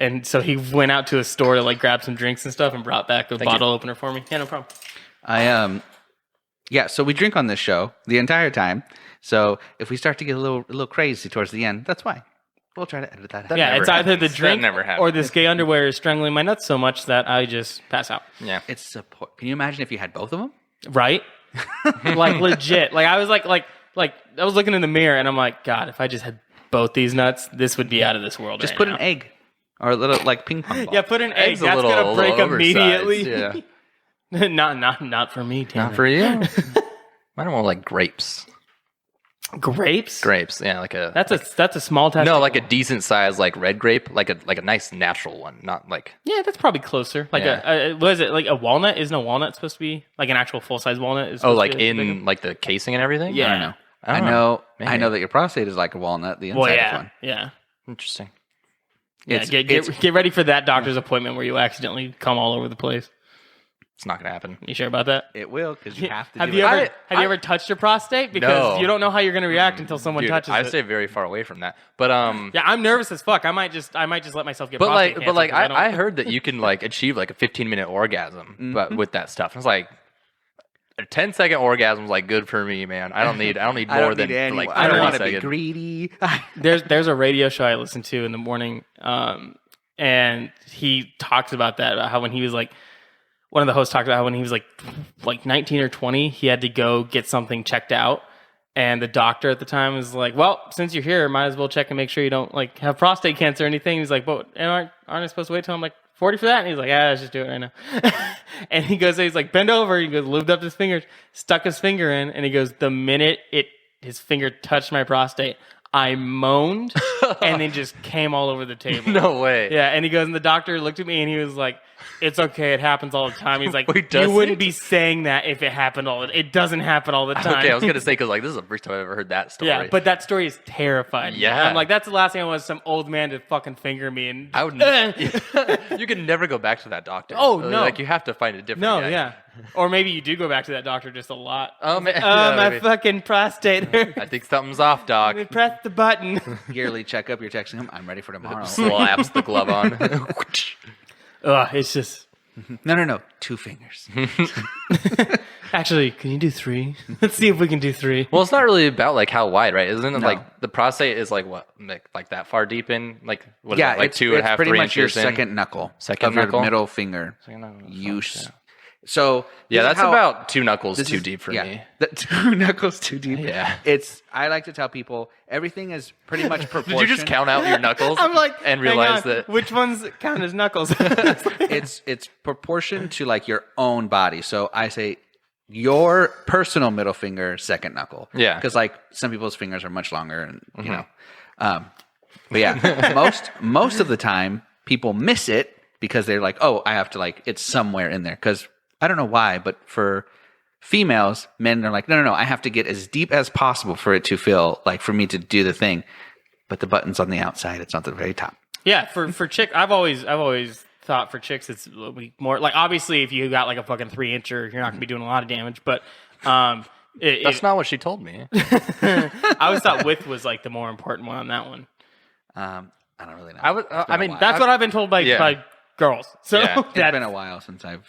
And so he went out to a store to like grab some drinks and stuff and brought back a bottle opener for me. Yeah, no problem. So we drink on this show the entire time. So if we start to get a little crazy towards the end, that's why. We'll try to edit that out. Yeah, it's either the That drink never happens. or this gay underwear is strangling my nuts so much that I just pass out. Yeah. It's support. Can you imagine if you had both of them? Right? Like legit. Like I was like I was looking in the mirror and I'm like, God, if I just had both these nuts, this would be out of this world. Just right put now. an egg or a little like ping pong ball. Yeah, put an egg. Egg's a That's little- gonna break little oversized, immediately. Yeah. not for me, Tanner. Not for you. Mine are more like grapes. Grapes? Grapes, yeah, like a That's a small testicle. no, like a decent size like red grape, like a nice natural one, not like Yeah, that's probably closer. Like a what is it? Like a walnut? Isn't a walnut supposed to be like an actual full size walnut? Is supposed like to be bigger? in like the casing and everything. Yeah. I don't know. I don't know. I Maybe. know that your prostate is like a walnut. The inside Well, is yeah, one. yeah. Interesting. Yeah, get ready for that doctor's appointment where you accidentally come all over the place. It's not gonna happen. You sure about that? It will because you have to. Have do you it. ever you ever touched your prostate? Because No. you don't know how you're going to react until someone Dude, touches I it. stay very far away from that. But Yeah, I'm nervous as fuck. I might just let myself get but prostate like cancer. 'cause I heard that you can like achieve like a 15-minute orgasm, but with that stuff. It's like a 10-second orgasm is like good for me, man. I don't need I more don't than need any. like I don't 30 want to be seconds. greedy. there's a radio show I listen to in the morning, and he talks about that, about how when he was like, one of the hosts talked about how when he was like 19 or 20, he had to go get something checked out. And the doctor at the time was like, well, since you're here, might as well check and make sure you don't like have prostate cancer or anything. He's like, but aren't I supposed to wait till I'm like 40 for that? And he's like, let's just do it right now. And he's like, bend over. He goes, lubed up his fingers, stuck his finger in. And he goes, the minute his finger touched my prostate, I moaned and then just came all over the table. No way. Yeah, and he goes, and the doctor looked at me and he was like, it's okay, it happens all the time. He's like, Wait, does you wouldn't it? be saying that if it happened all the time. It doesn't happen all the time. Okay, I was gonna say because like this is the first time I've ever heard that story. Yeah, but that story is terrifying. Yeah. I'm like, that's the last thing I want is some old man to fucking finger me. And I would. You can never go back to that doctor. Oh, no. Like you have to find a different. no, guy. yeah. Or maybe you do go back to that doctor just a lot. Oh man. My maybe. fucking prostate hurts. I think something's off, doc. Press the button. Yearly checkup. You're texting him. I'm ready for tomorrow. Slaps the glove on. Ugh, it's just. No. 2 fingers. Actually, can you do 3? Let's see if we can do 3. Well, it's not really about like how wide, right? Isn't it No. like the prostate is like what, like that far deep in, like what? Yeah, is it, like it's, 2.5, it's pretty 3 much your inches in? second knuckle. Second of knuckle? your middle finger. Use. So Yeah, this is that's how- about 2 knuckles this too is- deep for yeah, me. 2 knuckles too deep. Yeah. I like to tell people everything is pretty much proportion. Did you just count out your knuckles? I'm like, and hang realize on, that which ones count as knuckles? It's proportion to like your own body. So I say your personal middle finger, second knuckle. Yeah. Because like some people's fingers are much longer, and you know. But yeah, most of the time people miss it because they're like, oh, I have to like it's somewhere in there. Because I don't know why, but for females, men are like, no, I have to get as deep as possible for it to feel like for me to do the thing. But the button's on the outside; it's not the very top. Yeah, for chick, I've always thought for chicks it's more like obviously if you got like a fucking 3-incher, you're not gonna be doing a lot of damage. But that's not what she told me. I always thought width was like the more important one on that one. I don't really know. I was. It's been I a mean, while. That's what I've been told by girls. So Yeah. It's been a while since I've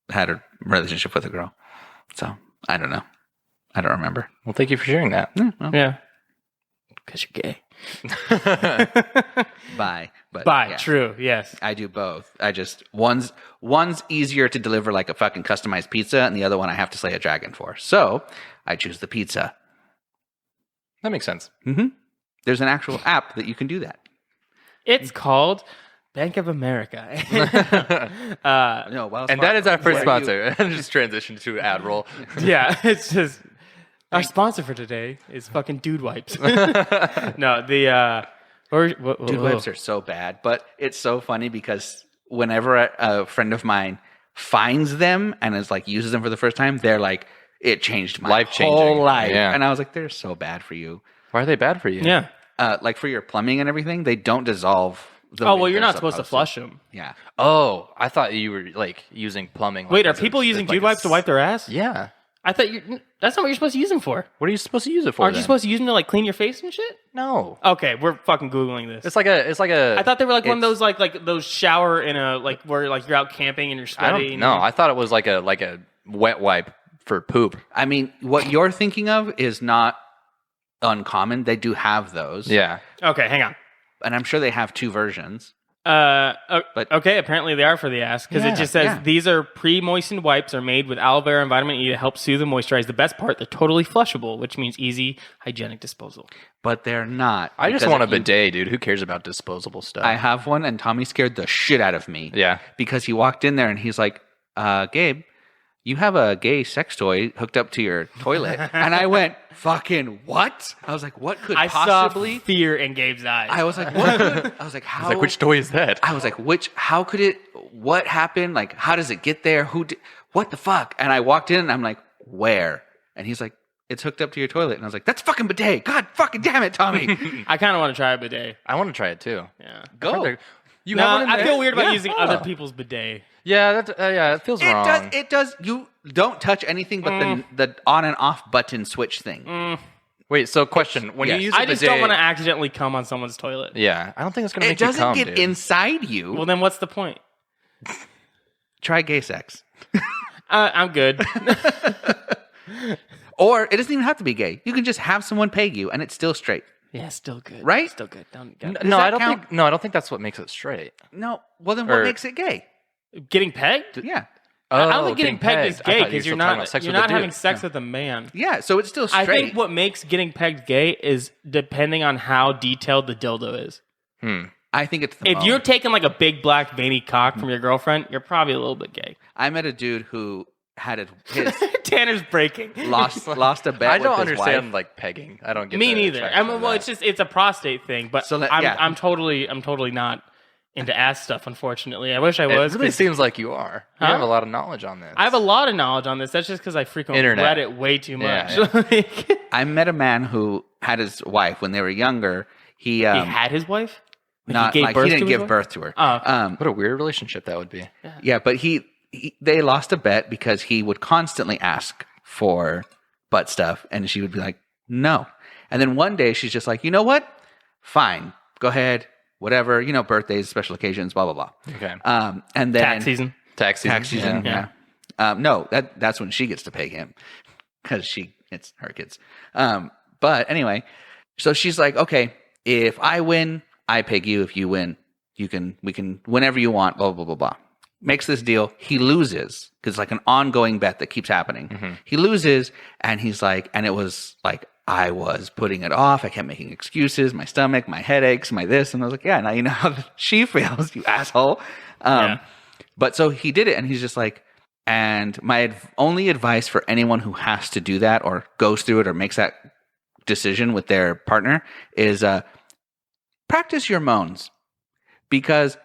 had a relationship with a girl, so I don't know. I don't remember. Well, thank you for sharing that. yeah, because you're gay. Bye, but Bye. yeah, True. Yes. I do both. I just one's easier to deliver like a fucking customized pizza, and the other one I have to slay a dragon for. So I choose the pizza. That makes sense. There's an actual app that you can do that. It's called Bank of America. No, well, And that is our first Where you- sponsor. Just transition to ad roll. Yeah, it's just our sponsor for today is fucking Dude Wipes. No, the Dude, wipes are so bad, but it's so funny because whenever a friend of mine finds them and is like uses them for the first time, they're like, "It changed my Life-changing. whole life." Yeah. And I was like, "They're so bad for you." Why are they bad for you? Yeah. Like for your plumbing and everything, they don't dissolve. The Oh way well, you're they're not supposed to flush them. Yeah. Oh, I thought you were like using plumbing. Wait, like, are as people using like Dude Wipes to wipe their ass? Yeah. I thought that's not what you're supposed to use them for. What are you supposed to use it for? Aren't you supposed to use them to like clean your face and shit? No. Okay, we're fucking Googling this. It's like a. I thought they were like one of those like those shower in a like where like you're out camping and you're sweaty. I thought it was like a wet wipe for poop. I mean, what you're thinking of is not uncommon. They do have those. Yeah. Okay, hang on. And I'm sure they have 2 versions. But okay, apparently they are for the ass because it just says these are pre-moistened wipes are made with aloe vera and vitamin E to help soothe and moisturize. The best part, they're totally flushable, which means easy hygienic disposal. But they're not. I just want a bidet, dude. Who cares about disposable stuff? I have one, and Tommy scared the shit out of me. Yeah. Because he walked in there and he's like, Gabe, you have a gay sex toy hooked up to your toilet. And I went, fucking what? I was like, what could possibly... I saw fear in Gabe's eyes. I was like, what could... I was like, how... I was like, which toy is that? I was like, how could it... What happened? Like, how does it get there? What the fuck? And I walked in and I'm like, where? And he's like, it's hooked up to your toilet. And I was like, that's fucking bidet. God fucking damn it, Tommy. I kind of want to try a bidet. I want to try it too. Yeah. Go. You no, have one in I there? feel weird about Yeah. using other people's bidet. Yeah, it feels wrong. It does. You don't touch anything but the on and off button switch thing. Wait, so question. When you use a I just bidet, don't want to accidentally come on someone's toilet. Yeah, I don't think it's going to It make you doesn't come, get dude. inside you. Well, then what's the point? Try gay sex. I'm good. Or it doesn't even have to be gay. You can just have someone peg you and it's still straight. Yeah, still good. Right? Still good. Don't No, that I don't count? think. No, I don't think that's what makes it straight. No. Well, then what Or- makes it gay? Getting pegged? Yeah. I don't think getting pegged is I gay thought you because were you're still talking about not sex you're with a not dude. having sex with a man. Yeah. So it's still straight. I think what makes getting pegged gay is depending on how detailed the dildo is. I think it's the If bone. you're taking like a big black veiny cock from your girlfriend, you're probably a little bit gay. I met a dude who had his Tanner's breaking. lost a bet. I don't with his understand wife. like pegging. I don't get. Me the neither. attraction I mean, to well, that. it's a prostate thing, but So I'm totally not into ass stuff. Unfortunately, I wish I was. It really 'cause seems like you are. You Huh? have a lot of knowledge on this. I have a lot of knowledge on this. That's just because I frequently Internet. read it way too much. Yeah, Like, I met a man who had his wife when they were younger. He he had his wife. Like, not gave like birth he to didn't his give wife? birth to her. Oh. What a weird relationship that would be. Yeah, but they lost a bet because he would constantly ask for butt stuff, and she would be like, "No." And then one day she's just like, "You know what? Fine, go ahead, whatever. You know, birthdays, special occasions, blah blah blah." Okay. And then Tax season. Tax season. yeah. No, that's when she gets to pay him because it's her kids. But anyway, so she's like, "Okay, if I win, I peg you. If you win, we can whenever you want." Blah blah blah blah. Makes this deal. He loses because it's like an ongoing bet that keeps happening. Mm-hmm. He loses, and he's like, and it was like I was putting it off. I kept making excuses. My stomach, my headaches, my this, and I was like, yeah. Now you know how she feels, you asshole. But so he did it, and he's just like, and my only advice for anyone who has to do that or goes through it or makes that decision with their partner is practice your moans, because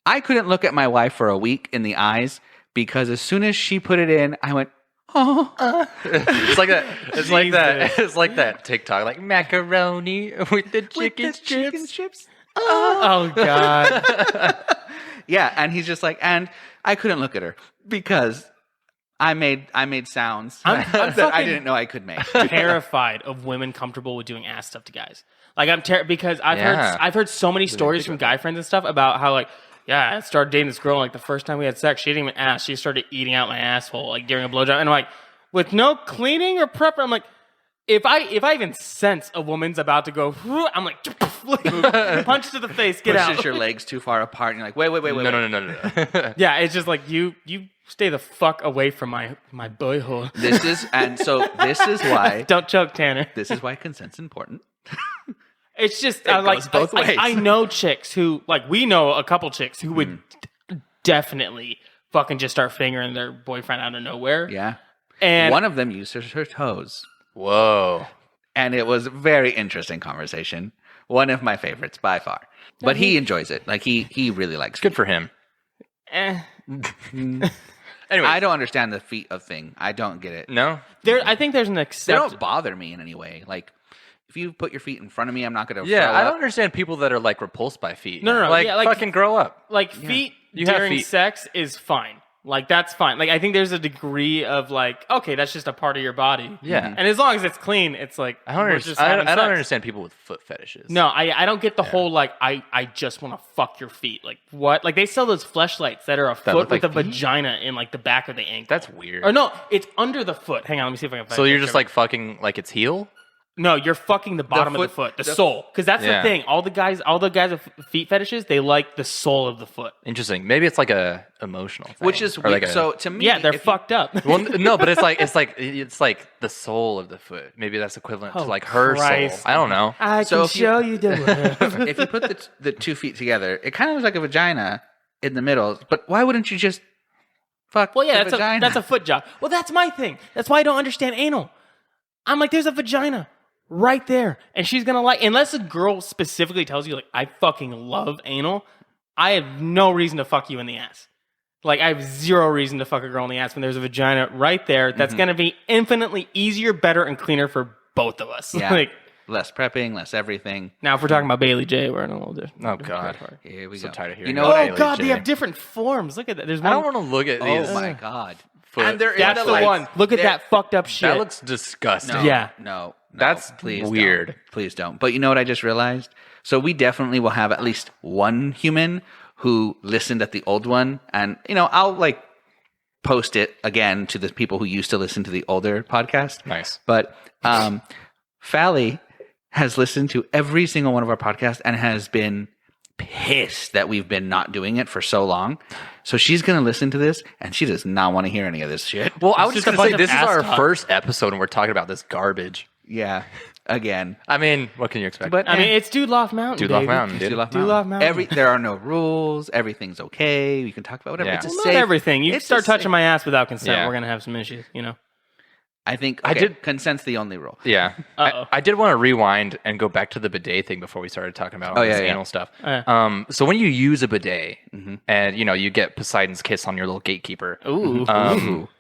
I couldn't look at my wife for a week in the eyes because as soon as she put it in, I went, oh. It's like that. It's like that. It's like that TikTok, like macaroni with the chicken chips. Oh God. Yeah, and he's just like, and I couldn't look at her because I made sounds I'm that I fucking didn't know I could make. terrified of women comfortable with doing ass stuff to guys. Like I'm because Yeah. I've heard so many stories from guy friends and stuff about how like, yeah, I started dating this girl, like the first time we had sex, she didn't even ask. She started eating out my asshole like during a blowjob. And I'm like, with no cleaning or prep, I'm like, if I even sense a woman's about to go, I'm like, punch to the face, get Pushes out. your legs too far apart, and you're like, wait. No. Yeah, it's just like you stay the fuck away from my boyhood. This is why Don't choke, Tanner. this is why consent's important. It's just goes both ways. I know chicks who we know a couple chicks who would definitely fucking just start fingering their boyfriend out of nowhere. Yeah. And One of them used her toes. Whoa. And it was a very interesting conversation. One of my favorites by far. But he enjoys it. Like he really likes Good feet. for him. Anyway, I don't understand the feet of thing. I don't get it. no. I think there's an They accept. don't bother me in any way. Like if you put your feet in front of me, I'm not going to Yeah, throw I up. don't understand people that are like repulsed by feet. No. Like, Yeah, like- fucking grow up. Like feet You have during feet. sex is fine. Like, that's fine. Like, I think there's a degree of, like, okay, that's just a part of your body. Yeah. And as long as it's clean, it's like, I don't understand people with foot fetishes. No, I don't get the whole, like, I just want to fuck your feet. Like, what? Like, they sell those fleshlights that are a foot look with like a feet? vagina in, like, the back of the ankle. That's weird. Or no, it's under the foot. Hang on, let me see if I can find So a you're picture just of it. like fucking like its heel? No, you're fucking the bottom of the foot, the sole. Because that's the thing. All the guys with feet fetishes, they like the sole of the foot. Interesting. Maybe it's like a emotional thing. Which is Or weird. like a- So to me, Yeah, they're if you- fucked up. well, no, but it's like the sole of the foot. Maybe that's equivalent to like her Christ. soul. I don't know. I So can if you- show you the way. if you put the 2 feet together, it kind of looks like a vagina in the middle. But why wouldn't you just fuck Well, yeah, the vagina? that's a foot job. Well, that's my thing. That's why I don't understand anal. I'm like, there's a vagina right there, and she's gonna like. Unless a girl specifically tells you, like, I fucking love anal, I have no reason to fuck you in the ass. Like, I have zero reason to fuck a girl in the ass when there's a vagina right there. That's gonna be infinitely easier, better, and cleaner for both of us. Yeah. Like, Less prepping, less everything. now, if we're talking about Bailey J, we're in a little different. Oh God. Here we So go. tired of hearing You know about what? Oh Bailey God, J. they have different forms. Look at that. There's one. I don't want to look at these. Oh my god! foot- And they're That's into, the like, one. Look at they're- that fucked up shit. That looks disgusting. No, Yeah. no, That's please weird. Don't. Please don't. But you know what I just realized? So we definitely will have at least one human who listened at the old one, and I'll like post it again to the people who used to listen to the older podcast. Nice. But Fally has listened to every single one of our podcasts and has been pissed that we've been not doing it for so long. So she's going to listen to this and she does not want to hear any of this shit. Well, I was It's just just a going to say, bunch of this is ass our talk. first episode and we're talking about this garbage. Yeah. Again. I mean, what can you expect? But I mean, it's Dude Loft Mountain. Dude Loft baby. Mountain, dude. Dude Loft Dude Loft Mountain. There are no rules. Everything's okay. You can talk about whatever. Yeah. It's a Well, safe. not everything. You it's start a touching safe- my ass without consent, Yeah. we're gonna have some issues. I think I okay, did- consent's the only rule. Yeah. Uh-oh. I did want to rewind and go back to the bidet thing before we started talking about all Oh, this yeah. anal stuff. Yeah. So when you use a bidet and, you get Poseidon's kiss on your little gatekeeper. Ooh.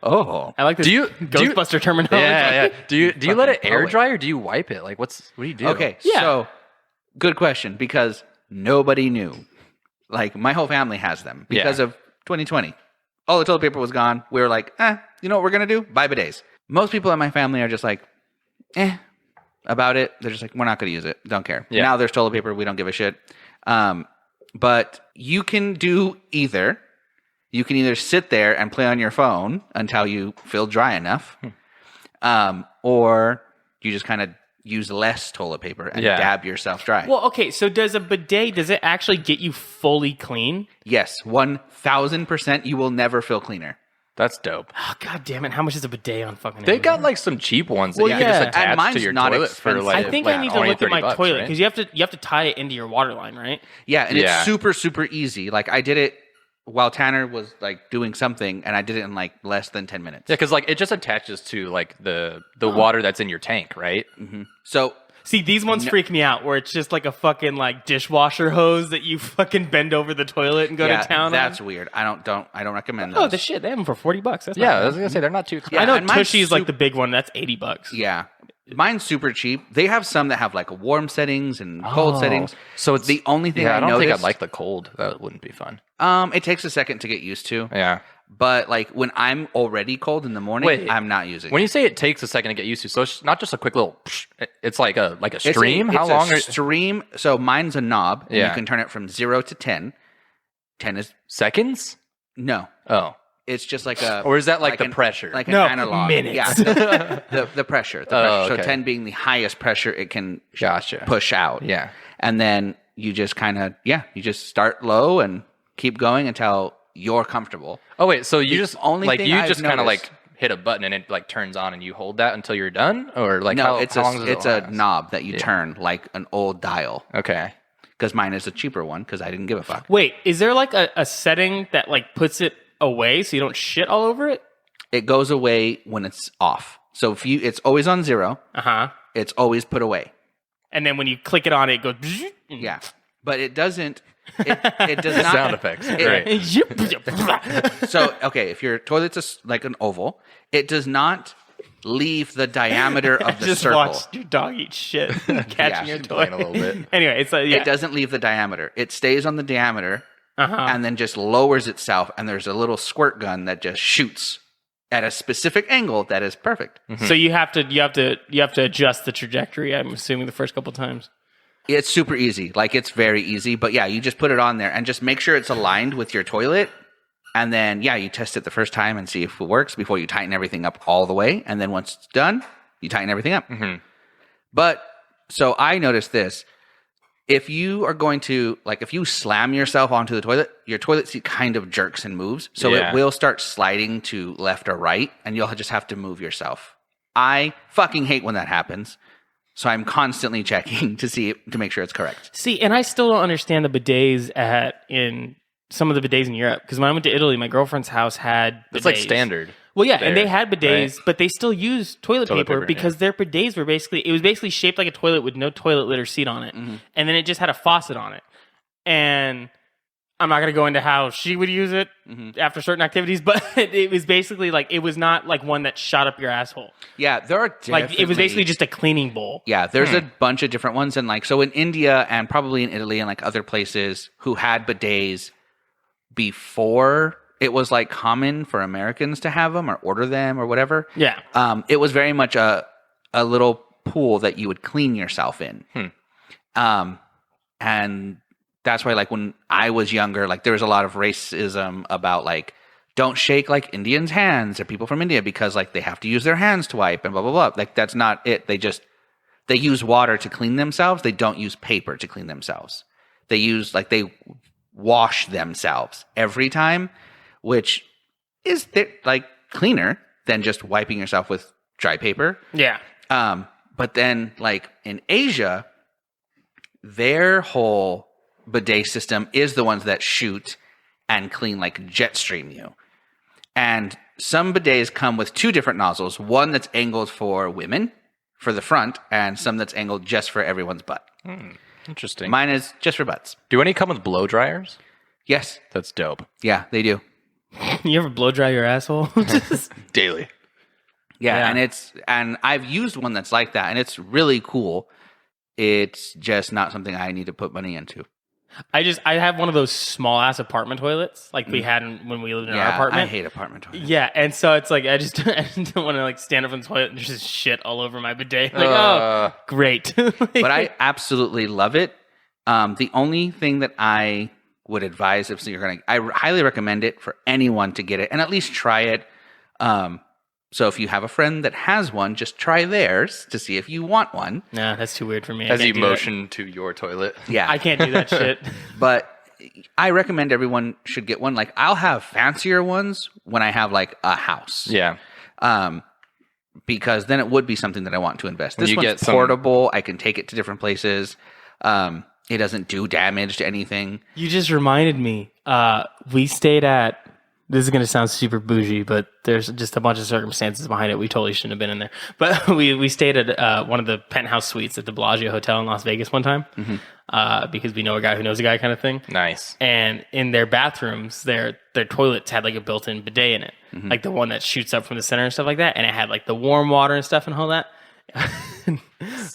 Oh. I like this Do you- Ghostbuster terminology. Yeah. Do you let it Fucking air poet. dry or do you wipe it? Like, what do you do? Okay. Yeah. So good question because nobody knew. Like my whole family has them because Yeah. of 2020. All the toilet paper was gone. We were like, you know what we're going to do? Buy bidets. Most people in my family are just like, about it. They're just like, we're not going to use it. Don't care. Yeah. Now there's toilet paper. We don't give a shit. But you can do either. You can either sit there and play on your phone until you feel dry enough, or you just kind of use less toilet paper and Yeah. dab yourself dry. Well, okay, so does a bidet, does it actually get you fully clean? Yes, 1,000% you will never feel cleaner. That's dope. Oh, God damn it. How much is a bidet on fucking They got Amazon? like some cheap ones that Well, you yeah. can just And attach mine's to your not toilet for expensive. like. I think like I need to only look at my $30, toilet right? because you have to tie it into your water line, right? Yeah, and Yeah. it's super, super easy. Like I did it while Tanner was like doing something, and I did it in like less than 10 minutes. Yeah, because like it just attaches to like the water that's in your tank, right? So See, these ones freak me out where it's just like a fucking like dishwasher hose that you fucking bend over the toilet and go yeah, to town that's on. weird. I don't recommend those. Oh, the shit. They have them for $40. That's Yeah, I not was bad. gonna say they're not too expensive. Yeah, I know and mine's Tushy's like sup- the big one. That's $80. Yeah. Mine's super cheap. They have some that have like warm settings and cold settings. So it's The only thing I don't think noticed- I'd like the cold. That wouldn't be fun. It takes a second to get used to. Yeah. But like when I'm already cold in the morning, Wait, I'm not using When it. you say it takes a second to get used to, so it's not just a quick little. It's like a It's a- stream. How it's long? a stream. So mine's a knob. And Yeah. you can turn it from 0 to 10. 10 is Seconds? no. Oh, It's just like a. or is that like the an- pressure? Like No, an analog. minutes. Yeah. The pressure. The Oh, pressure. okay. So 10 being the highest pressure it can Gotcha. push out. Yeah. And then you just kind of, you just start low and keep going until you're comfortable. Oh wait, so you The just only like thing you I've just kind of noticed- like hit a button and it like turns on and you hold that until you're done, or like No, how, it's how long does it it's a last? knob that you turn like an old dial. Okay. Because mine is a cheaper one because I didn't give a fuck. Wait, is there like a setting that like puts it away so you don't shit all over it? It goes away when it's off. So if it's always on 0, Uh-huh. it's always put away. And then when you click it on, it goes... Yeah. But it doesn't. It does not. Sound effects. Great. So okay, if your toilet's like an oval, it does not leave the diameter of the just circle. watched your dog eat shit catching your she's toy. playing a little bit. Anyway, it's yeah. It doesn't leave the diameter. It stays on the diameter and then just lowers itself, and there's a little squirt gun that just shoots at a specific angle that is perfect. So you have to adjust the trajectory, I'm assuming, the first couple times. It's super easy. Like, it's very easy. But yeah, you just put it on there and just make sure it's aligned with your toilet. And then, yeah, you test it the first time and see if it works before you tighten everything up all the way. And then once it's done, you tighten everything up. But, so I noticed this. If you are going to, like, if you slam yourself onto the toilet, your toilet seat kind of jerks and moves. So it will start sliding to left or right, and you'll just have to move yourself. I fucking hate when that happens. So I'm constantly checking to make sure it's correct. See, and I still don't understand the bidets in some of the bidets in Europe. Because when I went to Italy, my girlfriend's house had bidets. It's like standard. Well, yeah, there, and they had bidets, right? but they still used toilet paper because their bidets were basically shaped like a toilet with no toilet lid or seat on it. And then it just had a faucet on it. And I'm not going to go into how she would use it after certain activities, but it was basically like, it was not like one that shot up your asshole. Yeah, there are like, it was basically just a cleaning bowl. Yeah, there's a bunch of different ones. And like, so in India and probably in Italy and like other places who had bidets before it was like common for Americans to have them or order them or whatever. Yeah. It was very much a little pool that you would clean yourself in. And that's why, like, when I was younger, like, there was a lot of racism about, like, don't shake, like, Indians' hands or people from India because, like, they have to use their hands to wipe and blah, blah, blah. Like, that's not it. They use water to clean themselves. They don't use paper to clean themselves. They wash themselves every time, which is, like, cleaner than just wiping yourself with dry paper. Yeah. But then, like, in Asia, their whole bidet system is the ones that shoot and clean, like, jet stream you. And some bidets come with two different nozzles, one that's angled for women for the front and some that's angled just for everyone's butt. Interesting. Mine is just for butts. Do any come with blow dryers? Yes. That's dope. Yeah, they do. You ever blow dry your asshole? Daily. Yeah, and I've used one that's like that, and it's really cool. It's just not something I need to put money into. I have one of those small ass apartment toilets like we had when we lived in our apartment. I hate apartment toilets. Yeah, and so it's like I don't want to like stand up in the toilet and there's just shit all over my bidet. Like, oh, great. But I absolutely love it. The only thing that I would advise I highly recommend it for anyone to get it and at least try it. So if you have a friend that has one, just try theirs to see if you want one. Nah, that's too weird for me. As you motion to your toilet. Yeah. I can't do that shit. But I recommend everyone should get one. Like, I'll have fancier ones when I have, like, a house. Yeah. Because then it would be something that I want to invest. This you one's get some- portable. I can take it to different places. It doesn't do damage to anything. You just reminded me. We stayed at. This is going to sound super bougie, but there's just a bunch of circumstances behind it. We totally shouldn't have been in there. But we stayed at one of the penthouse suites at the Bellagio Hotel in Las Vegas one time because we know a guy who knows a guy kind of thing. Nice. And in their bathrooms, their toilets had like a built-in bidet in it, like the one that shoots up from the center and stuff like that. And it had like the warm water and stuff and all that.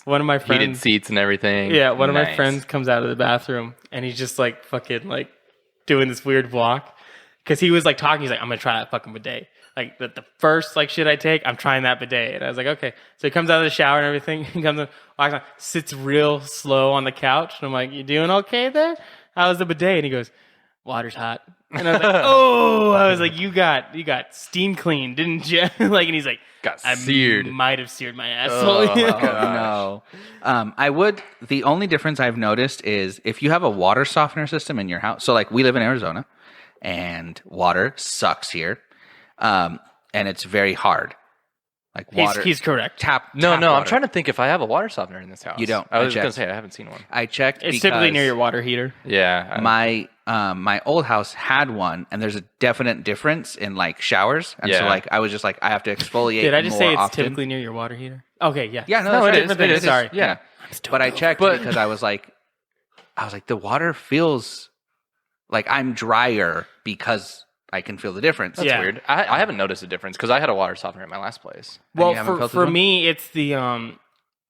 One of my friends... Heated seats and everything. Yeah, one of my friends comes out of the bathroom and he's just like fucking like doing this weird walk. Because he was like talking, he's like, I'm gonna try that fucking bidet. Like the first like shit I take, I'm trying that bidet. And I was like, okay. So he comes out of the shower and everything. He comes in, walks on, sits real slow on the couch. And I'm like, you doing okay there? How's the bidet? And he goes, water's hot. And I was like, oh, I was like, you got steam cleaned, didn't you? Like, and he's like, got seared. I might have seared my asshole. Oh, no. The only difference I've noticed is if you have a water softener system in your house. So like we live in Arizona. And water sucks here, and it's very hard. Like water, he's correct. Tap No, water. I'm trying to think if I have a water softener in this house. You don't. I was going to say I haven't seen one. I checked. It's typically near your water heater. Yeah. My old house had one, and there's a definite difference in like showers, and so like I was just like I have to expoliate. Did I just say it's often. Typically near your water heater? Okay, yeah. Yeah, no, it is. It is. Sorry. Yeah, but I checked because I was like the water feels like I'm drier because I can feel the difference. That's weird. I haven't noticed a difference because I had a water softener at my last place. Well, for me, it's the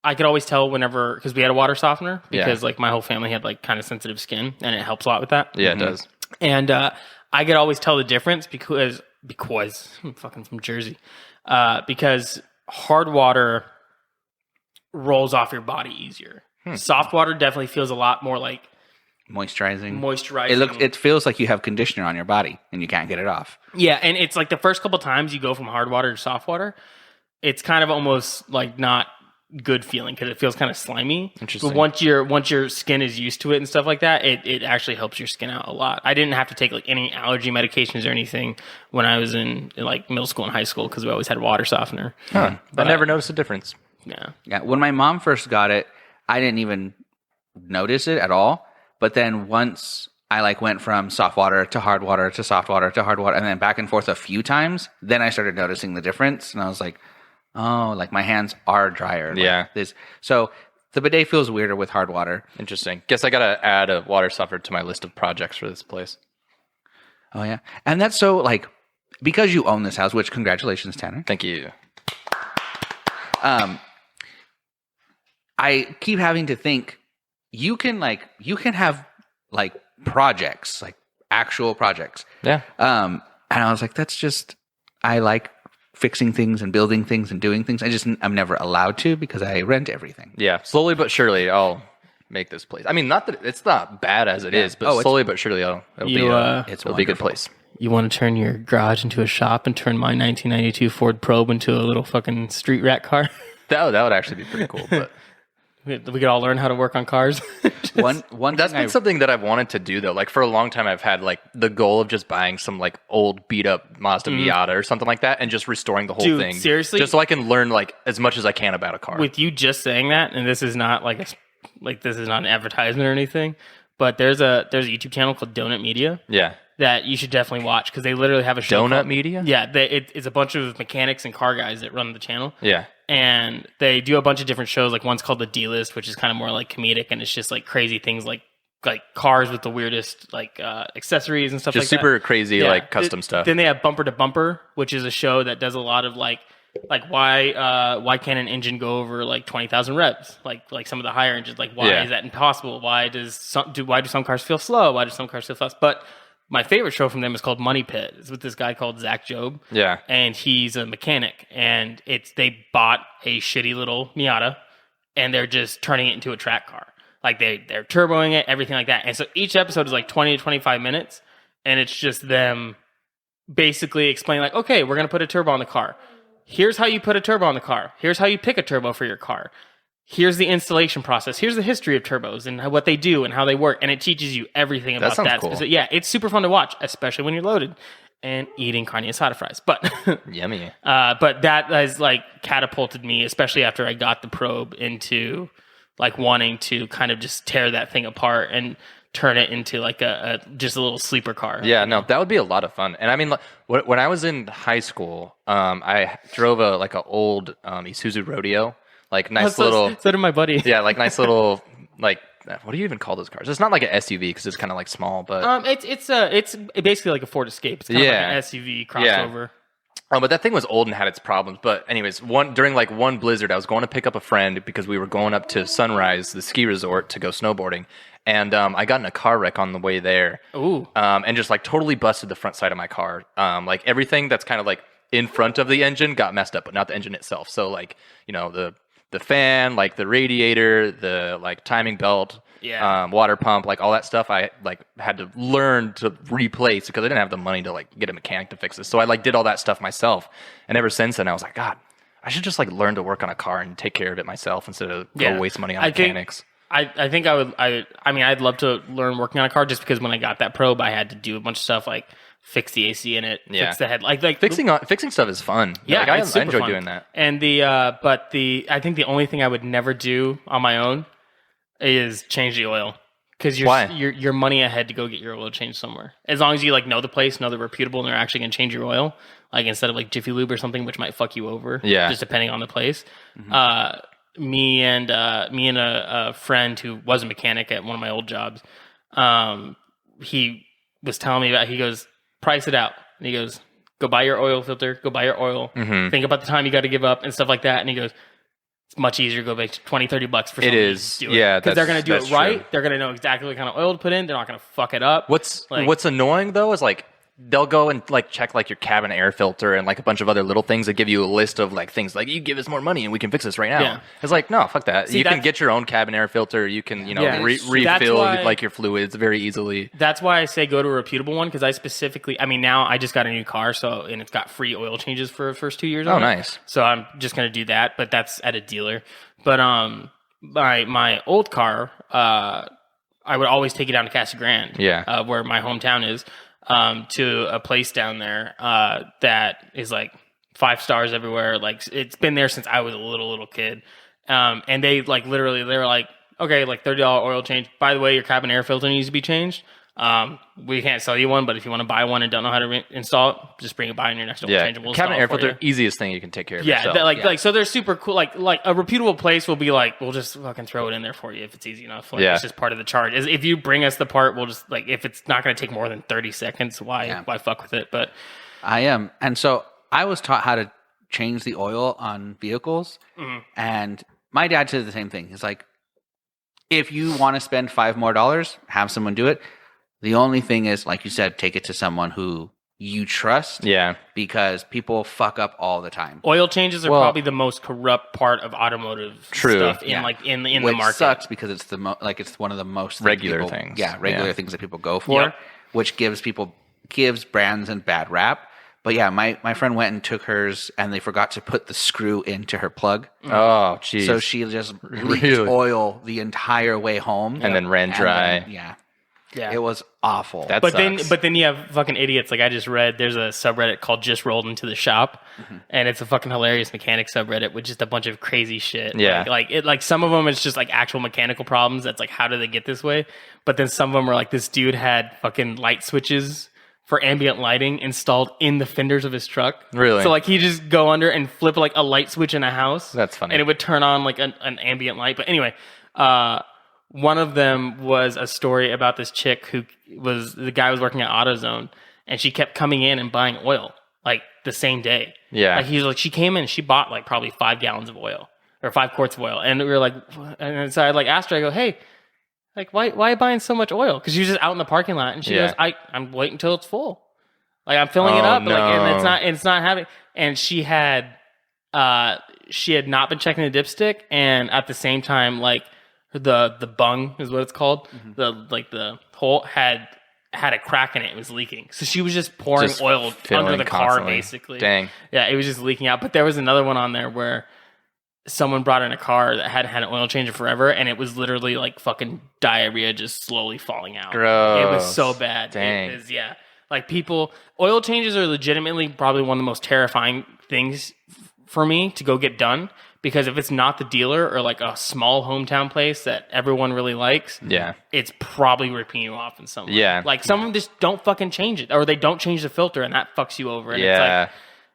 I could always tell because we had a water softener because like my whole family had like kind of sensitive skin and it helps a lot with that. Yeah, it does. And I could always tell the difference because I'm fucking from Jersey. Because hard water rolls off your body easier. Soft water definitely feels a lot more like Moisturizing. It feels like you have conditioner on your body and you can't get it off. Yeah, and it's like the first couple times you go from hard water to soft water, it's kind of almost like not good feeling because it feels kind of slimy. Interesting. But once your skin is used to it and stuff like that, it actually helps your skin out a lot. I didn't have to take like any allergy medications or anything when I was in like middle school and high school because we always had water softener. Huh. But I never noticed a difference. Yeah. When my mom first got it, I didn't even notice it at all. But then once I like went from soft water to hard water to soft water to hard water and then back and forth a few times, then I started noticing the difference. And I was like, oh, like my hands are drier. Yeah. So the bidet feels weirder with hard water. Interesting. Guess I got to add a water softener to my list of projects for this place. Oh, yeah. And that's so like, because you own this house, which congratulations, Tanner. Thank you. I keep having to think you can have like projects, like actual projects. Yeah. And I was like, I like fixing things and building things and doing things. I'm never allowed to because I rent everything. Yeah. Slowly but surely, I'll make this place. I mean, not that it's not bad as it is, but slowly but surely, it'll be a good place. You want to turn your garage into a shop and turn my 1992 Ford Probe into a little fucking street rat car? That would actually be pretty cool, but. We could all learn how to work on cars. That's been something that I've wanted to do though. Like for a long time, I've had like the goal of just buying some like old beat up Mazda Miata or something like that, and just restoring the whole thing. Seriously, just so I can learn like as much as I can about a car. With you just saying that, and this is not this is not an advertisement or anything, but there's a YouTube channel called Donut Media. Yeah. That you should definitely watch because they literally have a show. Donut Media? Yeah, it's a bunch of mechanics and car guys that run the channel. Yeah. And they do a bunch of different shows. Like one's called The D-List, which is kind of more like comedic, and it's just like crazy things like cars with the weirdest like accessories and stuff just like that. Just super crazy like custom stuff. Then they have Bumper to Bumper, which is a show that does a lot of like why can't an engine go over like 20,000 revs? Like some of the higher engines, like why is that impossible? Why do some cars feel slow? Why do some cars feel fast? But my favorite show from them is called Money Pit. It's with this guy called Zach Job. Yeah. And he's a mechanic. And they bought a shitty little Miata and they're just turning it into a track car. Like they're turboing it, everything like that. And so each episode is like 20 to 25 minutes. And it's just them basically explaining like, okay, we're going to put a turbo on the car. Here's how you put a turbo on the car. Here's how you pick a turbo for your car. Here's the installation process. Here's the history of turbos and what they do and how they work. And it teaches you everything about that. Cool. Yeah, it's super fun to watch, especially when you're loaded and eating carne asada fries. But yummy. But that has like catapulted me, especially after I got the Probe, into like wanting to kind of just tear that thing apart and turn it into like just a little sleeper car. Yeah, no, that would be a lot of fun. And I mean, when I was in high school, I drove an old Isuzu Rodeo. Like nice little. So did my buddy. Yeah, like nice little like. What do you even call those cars? It's not like an SUV because it's kind of like small, but it's basically like a Ford Escape. It's kind of like an SUV crossover. Yeah. But that thing was old and had its problems. But anyways, during one blizzard, I was going to pick up a friend because we were going up to Sunrise, the ski resort, to go snowboarding, and I got in a car wreck on the way there. Ooh. And just like totally busted the front side of my car. Like everything that's kind of like in front of the engine got messed up, but not the engine itself. So like the fan, like the radiator, the like timing belt, water pump, like all that stuff I like had to learn to replace because I didn't have the money to like get a mechanic to fix this. So I like did all that stuff myself. And ever since then I was like, God, I should just like learn to work on a car and take care of it myself instead of go waste money on mechanics. I think I would I'd love to learn working on a car just because when I got that Probe I had to do a bunch of stuff like fix the AC in it, fix the head, like fixing stuff is fun. Yeah, like, I enjoy fun. doing that. And I think the only thing I would never do on my own is change the oil because you're money ahead to go get your oil changed somewhere. As long as you like know the place, know they're reputable, and they're actually going to change your oil, like instead of like Jiffy Lube or something, which might fuck you over. Yeah, just depending on the place. Mm-hmm. Me and a friend who was a mechanic at one of my old jobs, he was telling me about. He goes, price it out. And he goes, go buy your oil filter, go buy your oil. Mm-hmm. Think about the time you got to give up and stuff like that. And he goes, it's much easier to go back to $20-$30 for It somebody is. to do Yeah, because they're going to do it that's right. true. They're going to know exactly what kind of oil to put in. They're not going to fuck it up. What's annoying though is like they'll go and like check like your cabin air filter and like a bunch of other little things that give you a list of like things like you give us more money and we can fix this right now. Yeah. It's like no, fuck that. See, you can get your own cabin air filter. You can refill why- like your fluids very easily. That's why I say go to a reputable one because I mean, now I just got a new car, and it's got free oil changes for the first 2 years. Oh, on it. nice. So I'm just going to do that, but that's at a dealer. But my old car, I would always take it down to Casa Grande, where my hometown is, to a place down there that is like 5 stars everywhere. Like it's been there since I was a little kid, and they like literally they were like, okay, like $30 oil change. By the way, your cabin air filter needs to be changed. We can't sell you one, but if you want to buy one and don't know how to install it, just bring it by in your next oil change and we'll cabin install air it for filter, you. easiest thing you can take care of. Yeah, yourself. like so they're super cool. Like a reputable place will be like, we'll just fucking throw it in there for you if it's easy enough. Like, it's just part of the charge. If you bring us the part, we'll just like if it's not going to take more than 30 seconds, why fuck with it? But I am, and so I was taught how to change the oil on vehicles, and my dad said the same thing. He's like, if you want to spend $5 more, have someone do it. The only thing is, like you said, take it to someone who you trust. Yeah. Because people fuck up all the time. Oil changes are probably the most corrupt part of automotive stuff in the market. Which sucks because it's it's one of the most regular things. Yeah, regular things that people go for, which gives brands a bad rap. But yeah, my friend went and took hers, and they forgot to put the screw into her plug. Oh, jeez. So she just leaked oil the entire way home, and then ran dry. Yeah, it was awful. But then you have fucking idiots. Like I just read, there's a subreddit called "Just Rolled Into the Shop," and it's a fucking hilarious mechanic subreddit with just a bunch of crazy shit. Yeah, like some of them it's just like actual mechanical problems. That's like how did they get this way? But then some of them are like this dude had fucking light switches for ambient lighting installed in the fenders of his truck. Really? So like he just go under and flip like a light switch in a house. That's funny. And it would turn on like an ambient light. But anyway, one of them was a story about this chick the guy was working at AutoZone, and she kept coming in and buying oil like the same day. Yeah. Like she came in, she bought like probably 5 gallons of oil or 5 quarts of oil. And we were like, and so I like asked her, I go, hey, like why are you buying so much oil? Because she was just out in the parking lot, and she goes, I'm waiting until it's full. Like I'm filling it up, and it's not having. And she had not been checking the dipstick, and at the same time, like the bung is what it's called. The hole had a crack in it. It was leaking. So she was just pouring oil under the car, basically. Dang. Yeah, it was just leaking out. But there was another one on there where someone brought in a car that hadn't had an oil change forever, and it was literally like fucking diarrhea just slowly falling out. Gross. It was so bad. Dang. It was, like oil changes are legitimately probably one of the most terrifying things for me to go get done, because if it's not the dealer or like a small hometown place that everyone really likes, it's probably ripping you off in some way. Yeah. Like some of them just don't fucking change it, or they don't change the filter, and that fucks you over. And it's like,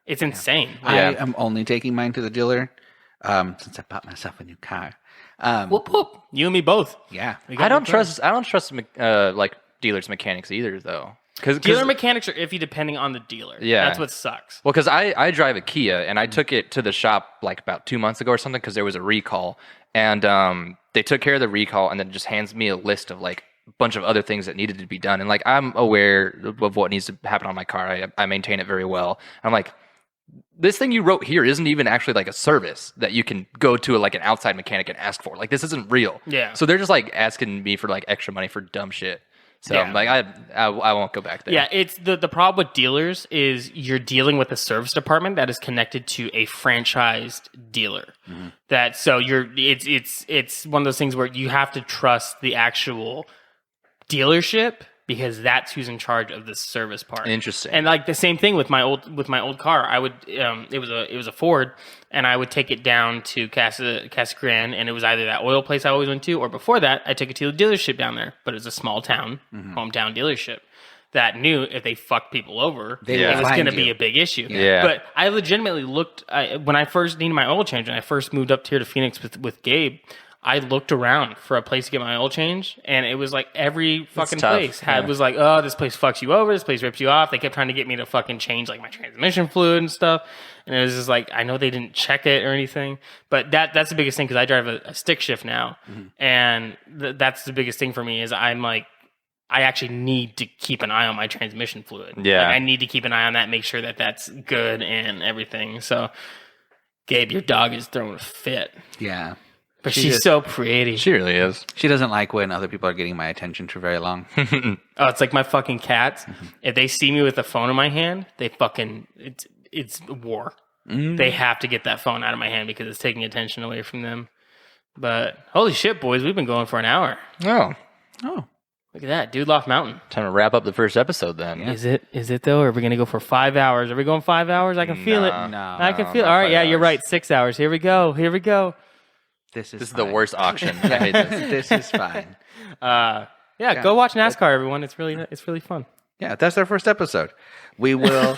it's insane. I am only taking mine to the dealer since I bought myself a new car. Whoop whoop. You and me both. Yeah. I don't trust like dealers' mechanics either, though. Cause dealer mechanics are iffy depending on the dealer. Yeah. That's what sucks. Well, because I drive a Kia, and I took it to the shop like about 2 months ago or something because there was a recall. And they took care of the recall and then just hands me a list of like a bunch of other things that needed to be done. And like I'm aware of what needs to happen on my car. I maintain it very well. I'm like, this thing you wrote here isn't even actually like a service that you can go to like an outside mechanic and ask for. Like this isn't real. Yeah. So they're just like asking me for like extra money for dumb shit. So like I won't go back there. Yeah, it's the problem with dealers is you're dealing with a service department that is connected to a franchised dealer. Mm-hmm. It's one of those things where you have to trust the actual dealership, because that's who's in charge of the service part. Interesting. And like the same thing with my old car, I would it was a Ford, and I would take it down to Casa Grande, and it was either that oil place I always went to, or before that I took it to the dealership down there. But it was a small town, hometown dealership that knew if they fucked people over, it was going to be a big issue. Yeah. But I legitimately looked when I first needed my oil change, and I first moved up here to Phoenix with Gabe. I looked around for a place to get my oil change, and it was like every fucking tough, place yeah. was like, oh, this place fucks you over, this place rips you off. They kept trying to get me to fucking change like my transmission fluid and stuff, and it was just like, I know they didn't check it or anything, but that's the biggest thing because I drive a stick shift now, and that's the biggest thing for me is I'm like, I actually need to keep an eye on my transmission fluid. Yeah. Like, I need to keep an eye on that, make sure that that's good and everything. So, Gabe, your dog is throwing a fit. Yeah. But she's so pretty. She really is. She doesn't like when other people are getting my attention for very long. Oh, it's like my fucking cats. If they see me with the phone in my hand, they fucking, it's war. They have to get that phone out of my hand because it's taking attention away from them. But holy shit, boys, we've been going for an hour. Oh. Look at that, Dude Loft Mountain. Time to wrap up the first episode then. Is it though? Or are we going to go for 5 hours? Are we going 5 hours? I can feel it. No. I can feel it. All right, yeah, you're right. 6 hours. Here we go. This This is fine. the worst auction. I hate this. This is fine. Yeah, go watch NASCAR, everyone. It's really fun. Yeah, that's our first episode. We will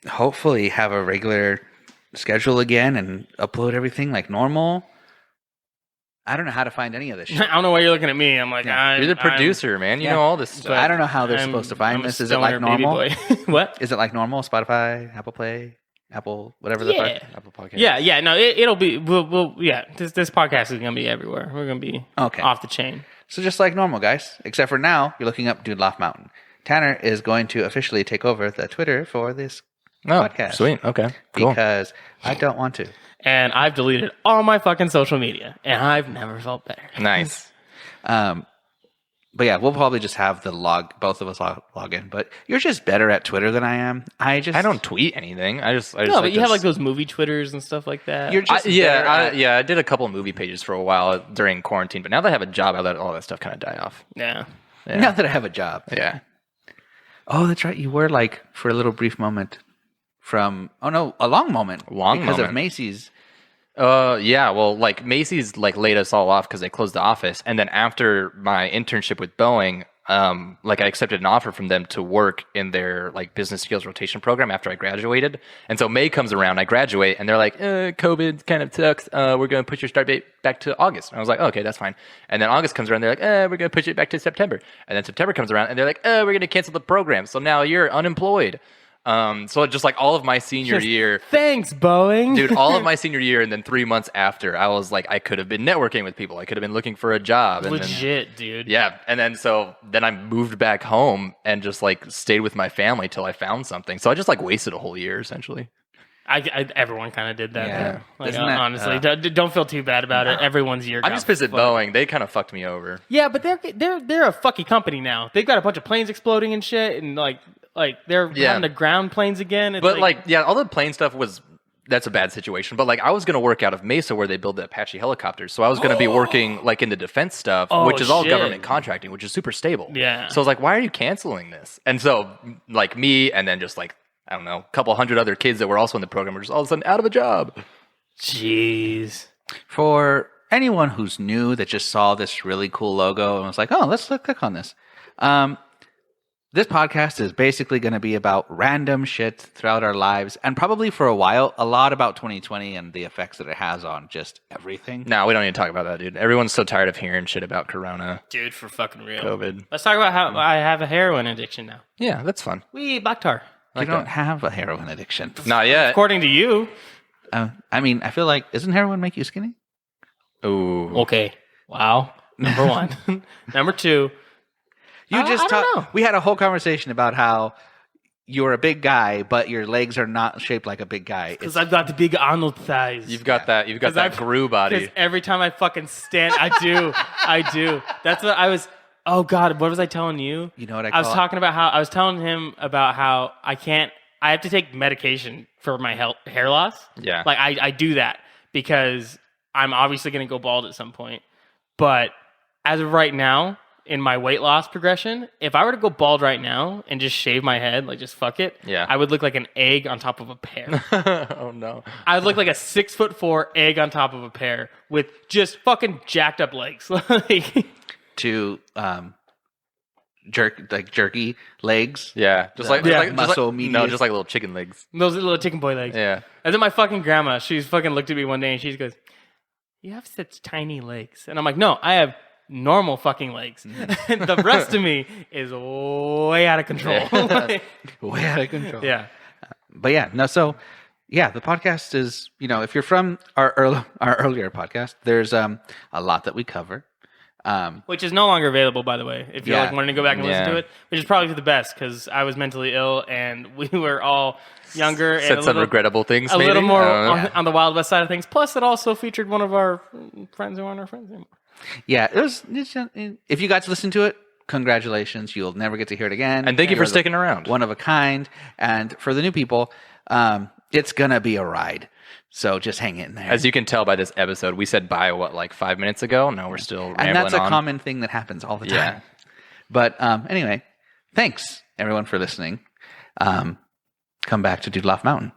hopefully have a regular schedule again and upload everything like normal. I don't know how to find any of this shit. I don't know why you're looking at me. I'm like, You're the producer, man. You know all this stuff. I don't know how they're supposed to find I'm a this. Is it like stoner baby normal? boy. What? Is it like normal? Spotify, Apple Play, Apple, whatever the fuck? Apple Podcast. Yeah. No, it'll be. We'll. Yeah. This podcast is gonna be everywhere. We're gonna be Okay. off the chain. So just like normal, guys. Except for now, you're looking up Dude Loft Mountain. Tanner is going to officially take over the Twitter for this podcast. Sweet. Okay. Cool. Because I don't want to. And I've deleted all my fucking social media, and I've never felt better. Nice. But yeah, we'll probably just have both of us log in. But you're just better at Twitter than I am. I don't tweet anything. I just No, but you have like those movie Twitters and stuff like that. You're just I did a couple movie pages for a while during quarantine, but now that I have a job, I let all that stuff kind of die off. Yeah. Now that I have a job. Yeah. Oh, that's right. You were like for a little brief moment from a long moment because of Macy's. Yeah, well, like Macy's like laid us all off because they closed the office, and then after my internship with Boeing, like I accepted an offer from them to work in their like business skills rotation program after I graduated. And so May comes around, I graduate, and they're like, COVID kind of sucks. We're going to push your start date back to August. And I was like, okay, that's fine. And then August comes around, they're like, we're going to push it back to September. And then September comes around, and they're like, we're going to cancel the program. So now you're unemployed. So just like all of my senior year, Thanks, Boeing. dude, all of my senior year, and then 3 months after, I was like, I could have been networking with people. I could have been looking for a job. And Legit, dude. yeah. And then I moved back home and just like stayed with my family till I found something. So I just like wasted a whole year essentially. Everyone kind of did that. Yeah. Though. Like, Isn't that- honestly, don't feel too bad about it. Everyone's year. I'm got just pissed at fucked. Boeing. They kind of fucked me over. Yeah, but they're a fucky company now. They've got a bunch of planes exploding and shit, and like they're having to ground planes again. It's But like, yeah, all the plane stuff that's a bad situation. But like, I was going to work out of Mesa where they build the Apache helicopters. So I was going to be working like in the defense stuff, which is all shit. government contracting, which is super stable. Yeah. So I was like, why are you canceling this? And so like me and then just like, I don't know, a couple hundred other kids that were also in the program were just all of a sudden out of a job. Jeez. For anyone who's new that just saw this really cool logo and was like, oh, let's click on this. This podcast is basically going to be about random shit throughout our lives, and probably for a while, a lot about 2020 and the effects that it has on just everything. No, we don't need to talk about that, dude. Everyone's so tired of hearing shit about Corona, Dude, for fucking real. COVID. Let's talk about how I have a heroin addiction now. Yeah, that's fun. We black tar. You don't have a heroin addiction. Not yet. According to you. I mean, I feel like, doesn't heroin make you skinny? Ooh. Okay. Wow. Number one. Number two. You just I don't know. We had a whole conversation about how you're a big guy, but your legs are not shaped like a big guy. Because I've got the big Arnold thighs. You've got that Gru body. Because every time I fucking stand, I do. That's what I was. Oh God, what was I telling you? You know what I was talking about how I was telling him about how I have to take medication for my hair loss. Yeah. Like I do that because I'm obviously going to go bald at some point. But as of right now, in my weight loss progression, if I were to go bald right now and just shave my head, like just fuck it, Yeah. I would look like an egg on top of a pear. Oh no. I would look like a 6'4" egg on top of a pear with just fucking jacked up legs. Like, to jerky legs. Yeah. Just like muscle no, medius. just like little chicken legs. those little chicken boy legs. Yeah. And then my fucking grandma, she's fucking looked at me one day and she goes, you have such tiny legs. And I'm like, no, I have normal fucking legs. The rest of me is way out of control. Way out of control. Yeah. But yeah, no, so yeah, the podcast is, if you're from our earlier podcast, there's a lot that we cover. Which is no longer available, by the way, if you're wanting to go back and listen to it, which is probably for the best because I was mentally ill and we were all younger Said and some regrettable things, a maybe? little more on the Wild West side of things. Plus, it also featured one of our friends who aren't our friends anymore. Yeah, if you got to listen to it, congratulations. You'll never get to hear it again. And thank you for sticking around. One of a kind. And for the new people, it's going to be a ride. So just hang in there. As you can tell by this episode, we said bye, 5 minutes ago? No, we're still rambling on. And that's a common thing that happens all the time. Yeah. But anyway, thanks, everyone, for listening. Come back to Dude Loft Mountain.